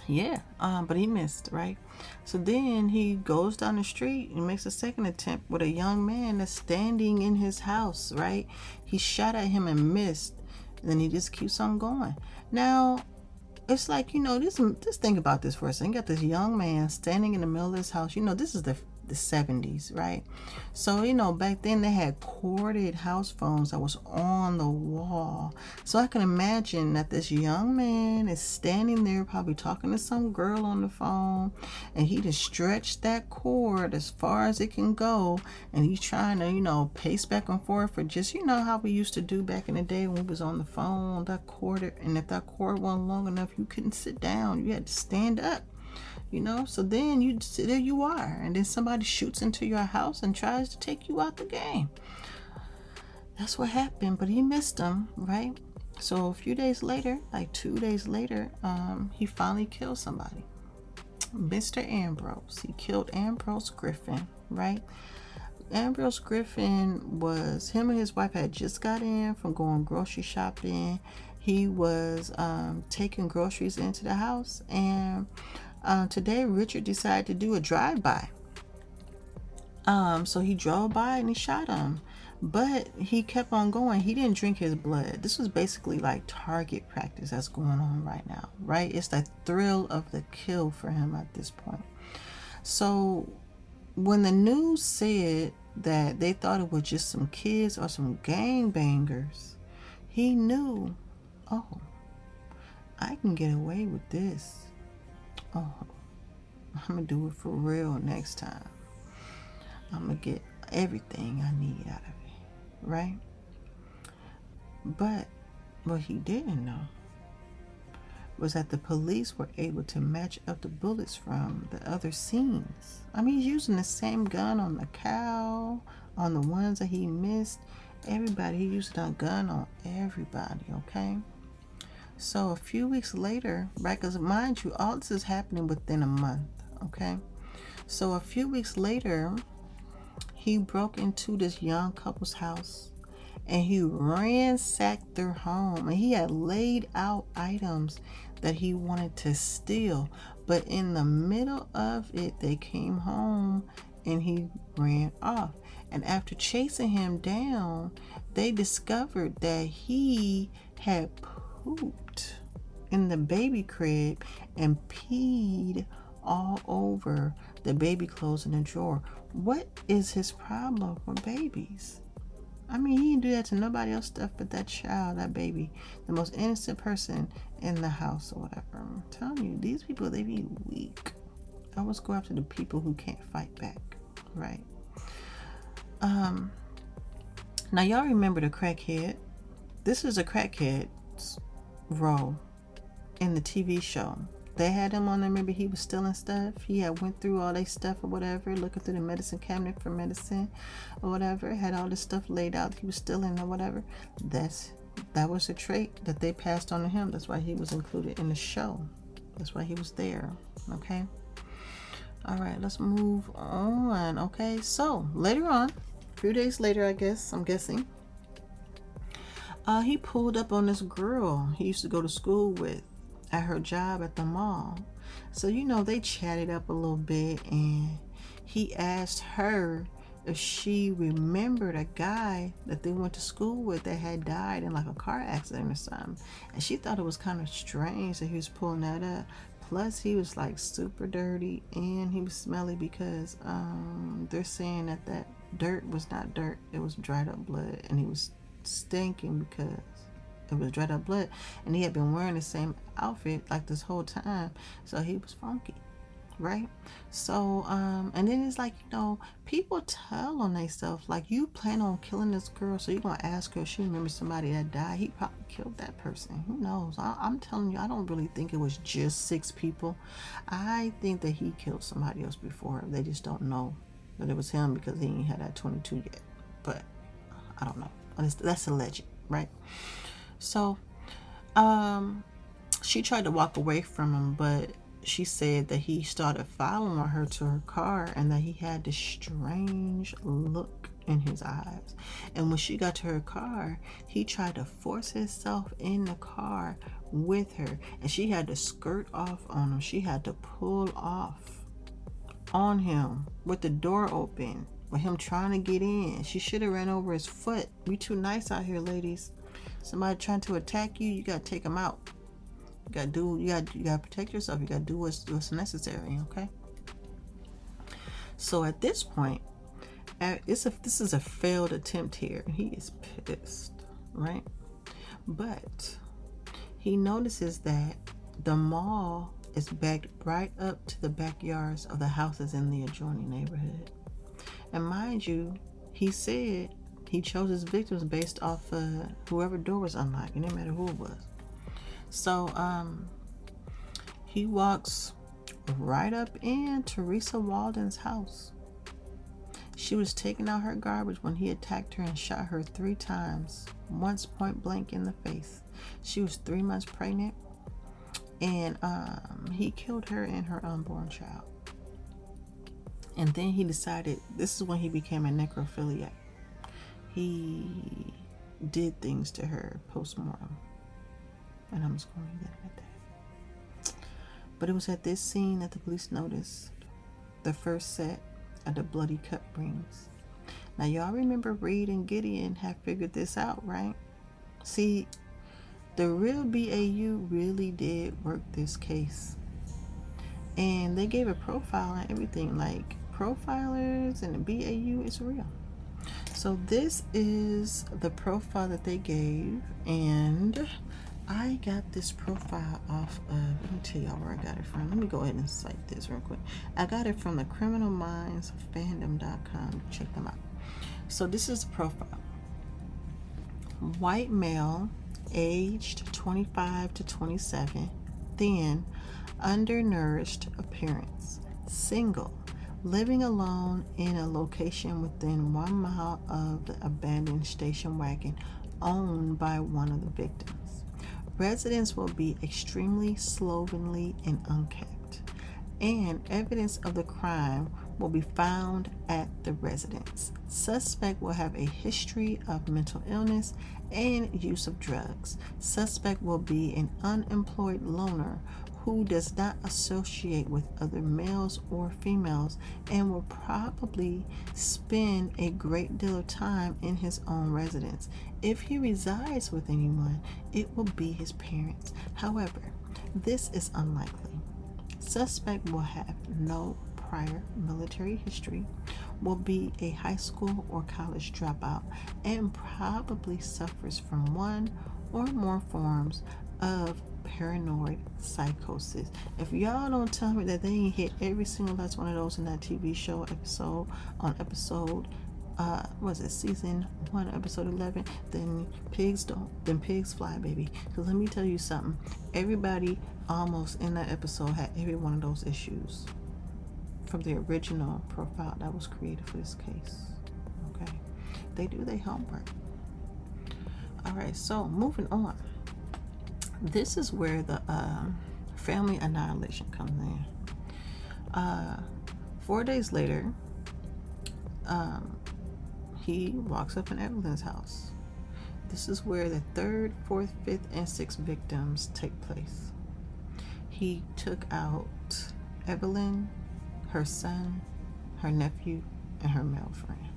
yeah, but he missed, right? So then he goes down the street and makes a second attempt with a young man that's standing in his house, right? He shot at him and missed, and then he just keeps on going. Now, it's like, you know, just think about this for a second. You got this young man standing in the middle of his house. You know, this is the 70s, right? So, you know, back then they had corded house phones that was on the wall. So I can imagine that this young man is standing there probably talking to some girl on the phone, and he just stretched that cord as far as it can go, and he's trying to, you know, pace back and forth for just, you know, how we used to do back in the day when we was on the phone, that cord, and if that cord wasn't long enough, you couldn't sit down, you had to stand up. You know, so then there you are, and then somebody shoots into your house and tries to take you out the game. That's what happened, but he missed him, right? So a few days later, like 2 days later, he finally killed somebody. Mr. Ambrose. He killed Ambrose Griffin, right? Ambrose Griffin was, him and his wife had just got in from going grocery shopping. He was taking groceries into the house, and today Richard decided to do a drive-by. So he drove by and he shot him, but he kept on going. He didn't drink his blood. This was basically like target practice that's going on right now, right? It's the thrill of the kill for him at this point. So when the news said that they thought it was just some kids or some gangbangers, he knew, oh, I can get away with this. Oh, I'm going to do it for real next time. I'm going to get everything I need out of it, right? But what he didn't know was that the police were able to match up the bullets from the other scenes. I mean, he's using the same gun on the cow, on the ones that he missed. Everybody, he used a gun on everybody, okay? So a few weeks later, right, because mind you, all this is happening within a month, okay? So a few weeks later, he broke into this young couple's house and he ransacked their home, and he had laid out items that he wanted to steal, but in the middle of it, they came home and he ran off. And after chasing him down, they discovered that he had pooped in the baby crib and peed all over the baby clothes in the drawer. What is his problem with babies? I mean, he didn't do that to nobody else stuff but that child, that baby, the most innocent person in the house or whatever. I'm telling you, these people, they be weak. I always go after the people who can't fight back, right? Now y'all remember the crackhead? This is a crackhead's role in the TV show. They had him on there. Remember, he was stealing stuff. He had went through all their stuff or whatever, looking through the medicine cabinet for medicine or whatever. Had all this stuff laid out. He was stealing or whatever. That was a trait that they passed on to him. That's why he was included in the show. That's why he was there. Okay. All right, let's move on. Okay, so later on, a few days later, I guess, I'm guessing, he pulled up on this girl he used to go to school with at her job at the mall. So, they chatted up a little bit, and he asked her if she remembered a guy that they went to school with that had died in like a car accident or something. And she thought it was kind of strange that he was pulling that up. Plus, he was like super dirty, and he was smelly because they're saying that dirt was not dirt, it was dried up blood, and he was stinking because it was dried up blood, and he had been wearing the same outfit like this whole time, so he was funky, right? So and then it's like, people tell on themselves, like, you plan on killing this girl, so you're gonna ask her if she remembers somebody that died. He probably killed that person, who knows? I'm telling you, I don't really think it was just 6 people. I think that he killed somebody else before. They just don't know that it was him because he ain't had that 22 yet, but I don't know. That's alleged, right? So she tried to walk away from him, but she said that he started following her to her car and that he had this strange look in his eyes. And when she got to her car, he tried to force himself in the car with her, and she had to skirt off on him. She had to pull off on him with the door open, with him trying to get in. She should have ran over his foot. We too nice out here, ladies. Somebody trying to attack you, you gotta take them out. You gotta protect yourself. You gotta do what's necessary. Okay. So at this point, this is a failed attempt here. He is pissed, right? But he notices that the mall is backed right up to the backyards of the houses in the adjoining neighborhood. And mind you, he said he chose his victims based off whoever door was unlocked. It didn't matter who it was. So he walks right up in Teresa Walden's house. She was taking out her garbage when he attacked her and shot her 3 times, once point blank in the face. She was 3 months pregnant, and he killed her and her unborn child. And then he decided, this is when he became a necrophiliac. He did things to her post-mortem. And I'm just going to leave that at that. But it was at this scene that the police noticed the first set of the bloody cut rings. Now, y'all remember Reed and Gideon have figured this out, right? See, the real BAU really did work this case. And they gave a profile and everything. Like, profilers and the BAU is real. So this is the profile that they gave, and I got this profile off of, let me tell y'all where I got it from. Let me go ahead and cite this real quick. I got it from the criminalmindsfandom.com. Check them out. So this is the profile. White aged 25 to 27, thin, undernourished appearance, single, living alone in a location within 1 mile of the abandoned station wagon owned by one of the victims. Residence will be extremely slovenly and unkempt, and evidence of the crime will be found at the residence. Suspect will have a history of mental illness and use of drugs. Suspect will be an unemployed loner who does not associate with other males or females and will probably spend a great deal of time in his own residence. If he resides with anyone, it will be his parents. However, this is unlikely. Suspect will have no prior military history, will be a high school or college dropout and probably suffers from one or more forms of paranoid psychosis. If y'all don't tell me that they ain't hit every single last one of those in that TV show episode on episode was it season 1 episode 11, then pigs fly, baby. Because let me tell you something, everybody almost in that episode had every one of those issues from the original profile that was created for this case. Okay, they do their homework. All right, so moving on. This is where the family annihilation comes in. 4 days later, he walks up in Evelyn's house. This is where the 3rd, 4th, 5th, and 6th victims take place. He took out Evelyn, her son, her nephew, and her male friend.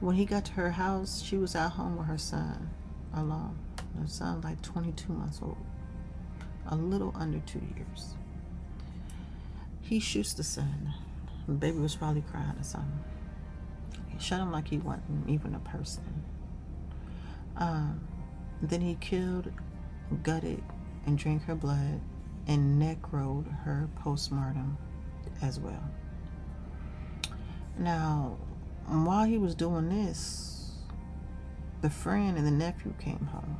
When he got to her house, she was at home with her son alone. Her son like 22 months old, a little under 2 years. He shoots the son. The baby was probably crying or something. He shot him like he wasn't even a person. Then he killed, gutted, and drank her blood and necroed her postmortem as well. Now, while he was doing this, the friend and the nephew came home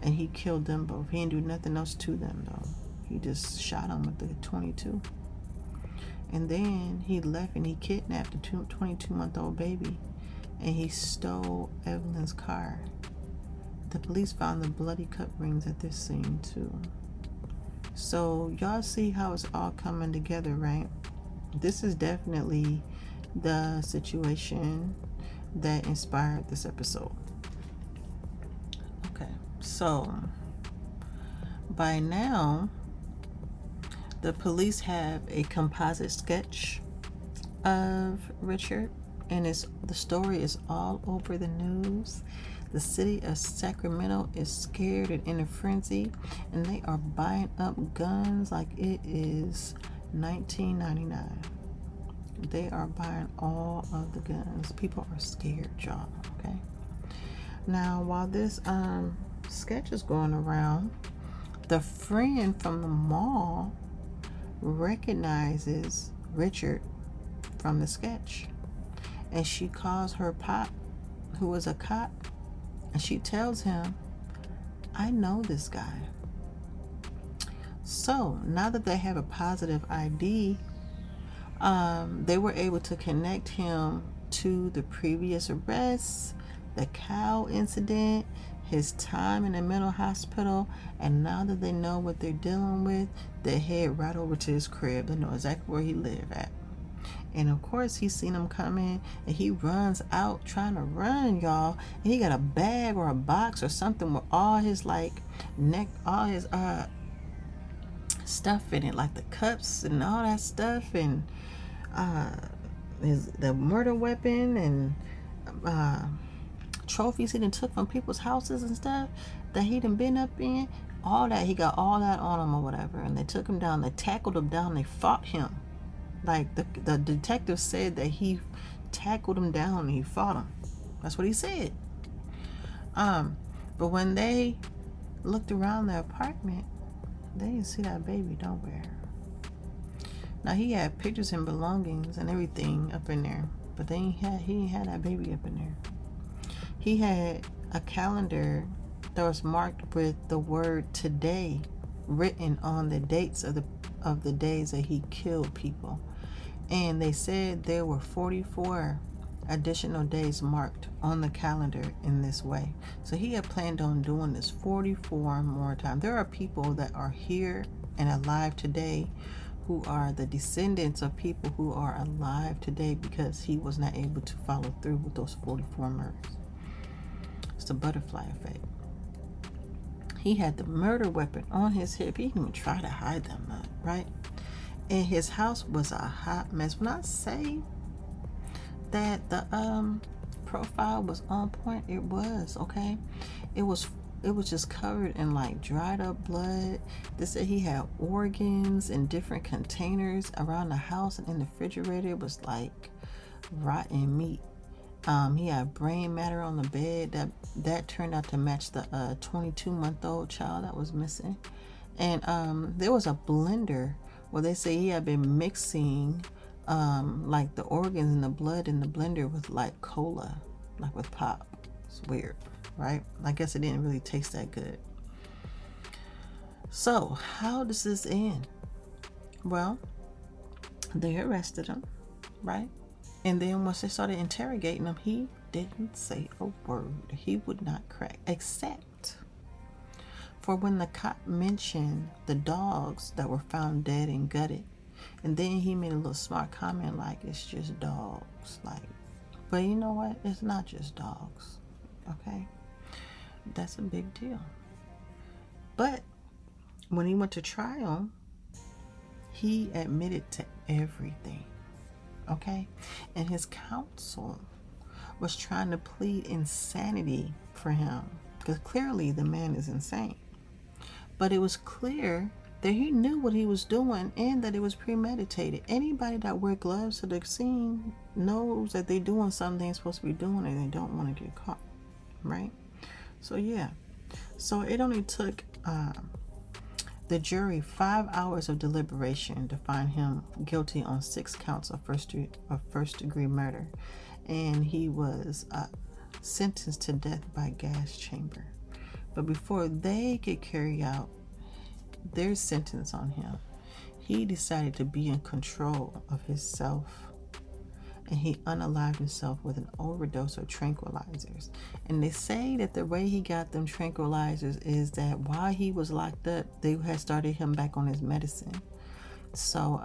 and he killed them both. He didn't do nothing else to them though. He just shot them with the 22. And then he left and he kidnapped the 22-month-old baby and he stole Evelyn's car. The police found the bloody cut rings at this scene too. So y'all see how it's all coming together, right? This is definitely the situation that inspired this episode. Okay, so by now the police have a composite sketch of Richard, and the story is all over the news. The city of Sacramento is scared and in a frenzy, and they are buying up guns like it is 1999. They are buying all of the guns. People are scared, y'all. Okay. Now, while this sketch is going around, the friend from the mall recognizes Richard from the sketch, and she calls her pop, who is a cop, and she tells him, I know this guy. So now that they have a positive ID, they were able to connect him to the previous arrests, the cow incident, his time in the mental hospital, and now that they know what they're dealing with, they head right over to his crib. They know exactly where he lived at. And of course, he's seen him coming, and he runs out trying to run, y'all. And he got a bag or a box or something with all his all his stuff in it, like the cups and all that stuff, and the murder weapon and trophies he done took from people's houses and stuff that he done been up in. All that, he got all that on him or whatever. And they took him down, they tackled him down, they fought him. Like the detective said that he tackled him down and he fought him. That's what he said. But when they looked around the apartment, they didn't see that baby nowhere. Now he had pictures and belongings and everything up in there, but he ain't had that baby up in there. He had a calendar that was marked with the word today written on the dates of the days that he killed people. And they said there were 44 additional days marked on the calendar in this way. So he had planned on doing this 44 more times. There are people that are here and alive today who are the descendants of people who are alive today because he was not able to follow through with those 44 murders. It's the butterfly effect. He had the murder weapon on his hip. He didn't even try to hide them, right? And his house was a hot mess. When I say that the profile was on point, it was, okay? It was just covered in like dried up blood. They said he had organs in different containers around the house, and in the refrigerator it was like rotten meat. He had brain matter on the bed that turned out to match the 22-month-old child that was missing. And there was a blender where they say he had been mixing like the organs and the blood in the blender with like cola, like with pop. It's weird, right? I guess it didn't really taste that good. So how does this end? Well, they arrested him, right? And then once they started interrogating him, he didn't say a word. He would not crack, except for when the cop mentioned the dogs that were found dead and gutted. And then he made a little smart comment like, it's just dogs. Like, but you know what? It's not just dogs. Okay? That's a big deal. But when he went to trial, he admitted to everything. Okay? And his counsel was trying to plead insanity for him, because clearly the man is insane. But it was clear that he knew what he was doing and that it was premeditated. Anybody that wear gloves to the scene knows that they're doing something they're supposed to be doing and they don't want to get caught, right? So yeah. So it only took the jury 5 hours of deliberation to find him guilty on 6 counts of first degree murder, and he was sentenced to death by gas chamber. But before they could carry out their sentence on him, he decided to be in control of himself, and he unalived himself with an overdose of tranquilizers. And they say that the way he got them tranquilizers is that while he was locked up, they had started him back on his medicine. So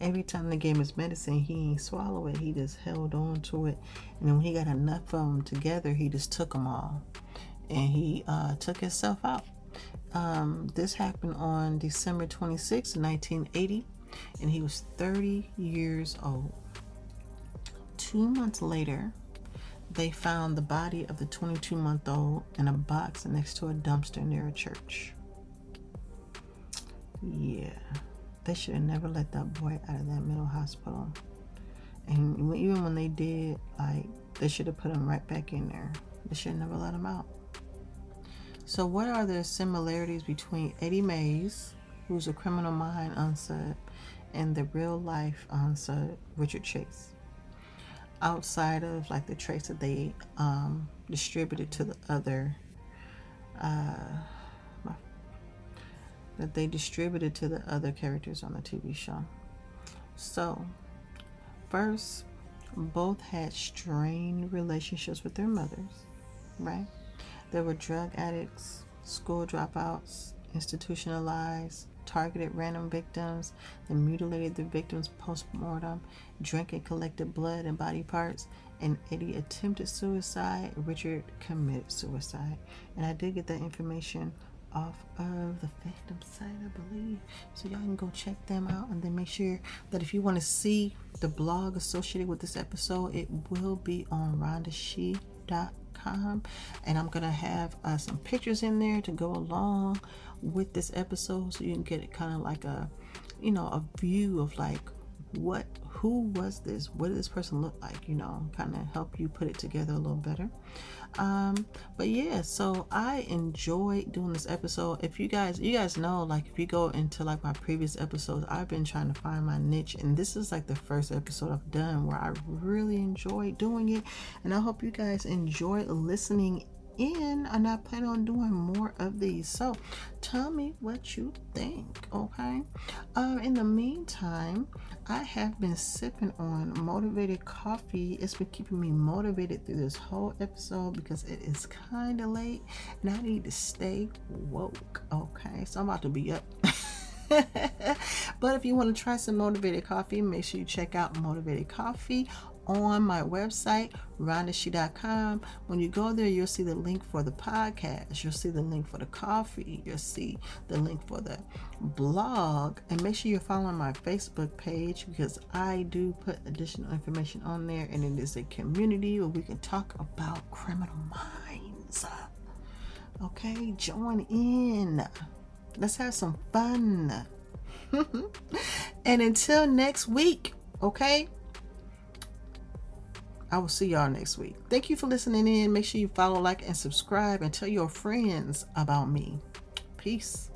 every time they gave him his medicine, he ain't swallow it. He just held on to it. And then when he got enough of them together, he just took them all. And he took himself out. This happened on December 26, 1980. And he was 30 years old. 2 months later, they found the body of the 22-month-old in a box next to a dumpster near a church. Yeah, they should have never let that boy out of that mental hospital. And even when they did, like, they should have put him right back in there. They should have never let him out. So what are the similarities between Eddie Mays, who's a criminal mind UnSub, and the real life UnSub, Richard Chase? Outside of like the traits that they distributed to the other characters on the TV show. So first, both had strained relationships with their mothers, right? They were drug addicts, school dropouts, institutionalized, targeted random victims, and mutilated the victims post-mortem, drank and collected blood and body parts, and Eddie attempted suicide. Richard committed suicide. And I did get that information off of the fandom site, I believe. So y'all can go check them out, and then make sure that if you want to see the blog associated with this episode, it will be on rhondashi.com, and I'm gonna have some pictures in there to go along with this episode, so you can get it kind of like a view of like who was this, what did this person look like, kind of help you put it together a little better. But yeah, so I enjoyed doing this episode. If you guys know, like, if you go into like my previous episodes, I've been trying to find my niche, and this is like the first episode I've done where I really enjoyed doing it, and I hope you guys enjoyed listening in, and I plan on doing more of these. So tell me what you think, okay? In the meantime, I have been sipping on motivated coffee. It's been keeping me motivated through this whole episode because it is kind of late and I need to stay woke, okay? So I'm about to be up. But if you want to try some motivated coffee, make sure you check out Motivated Coffee on my website, rhondashi.com. When you go there, you'll see the link for the podcast, you'll see the link for the coffee, you'll see the link for the blog, and make sure you're following my Facebook page, because I do put additional information on there, and it is a community where we can talk about criminal minds. Okay, join in. Let's have some fun. And until next week, okay? I will see y'all next week. Thank you for listening in. Make sure you follow, like, and subscribe, and tell your friends about me. Peace.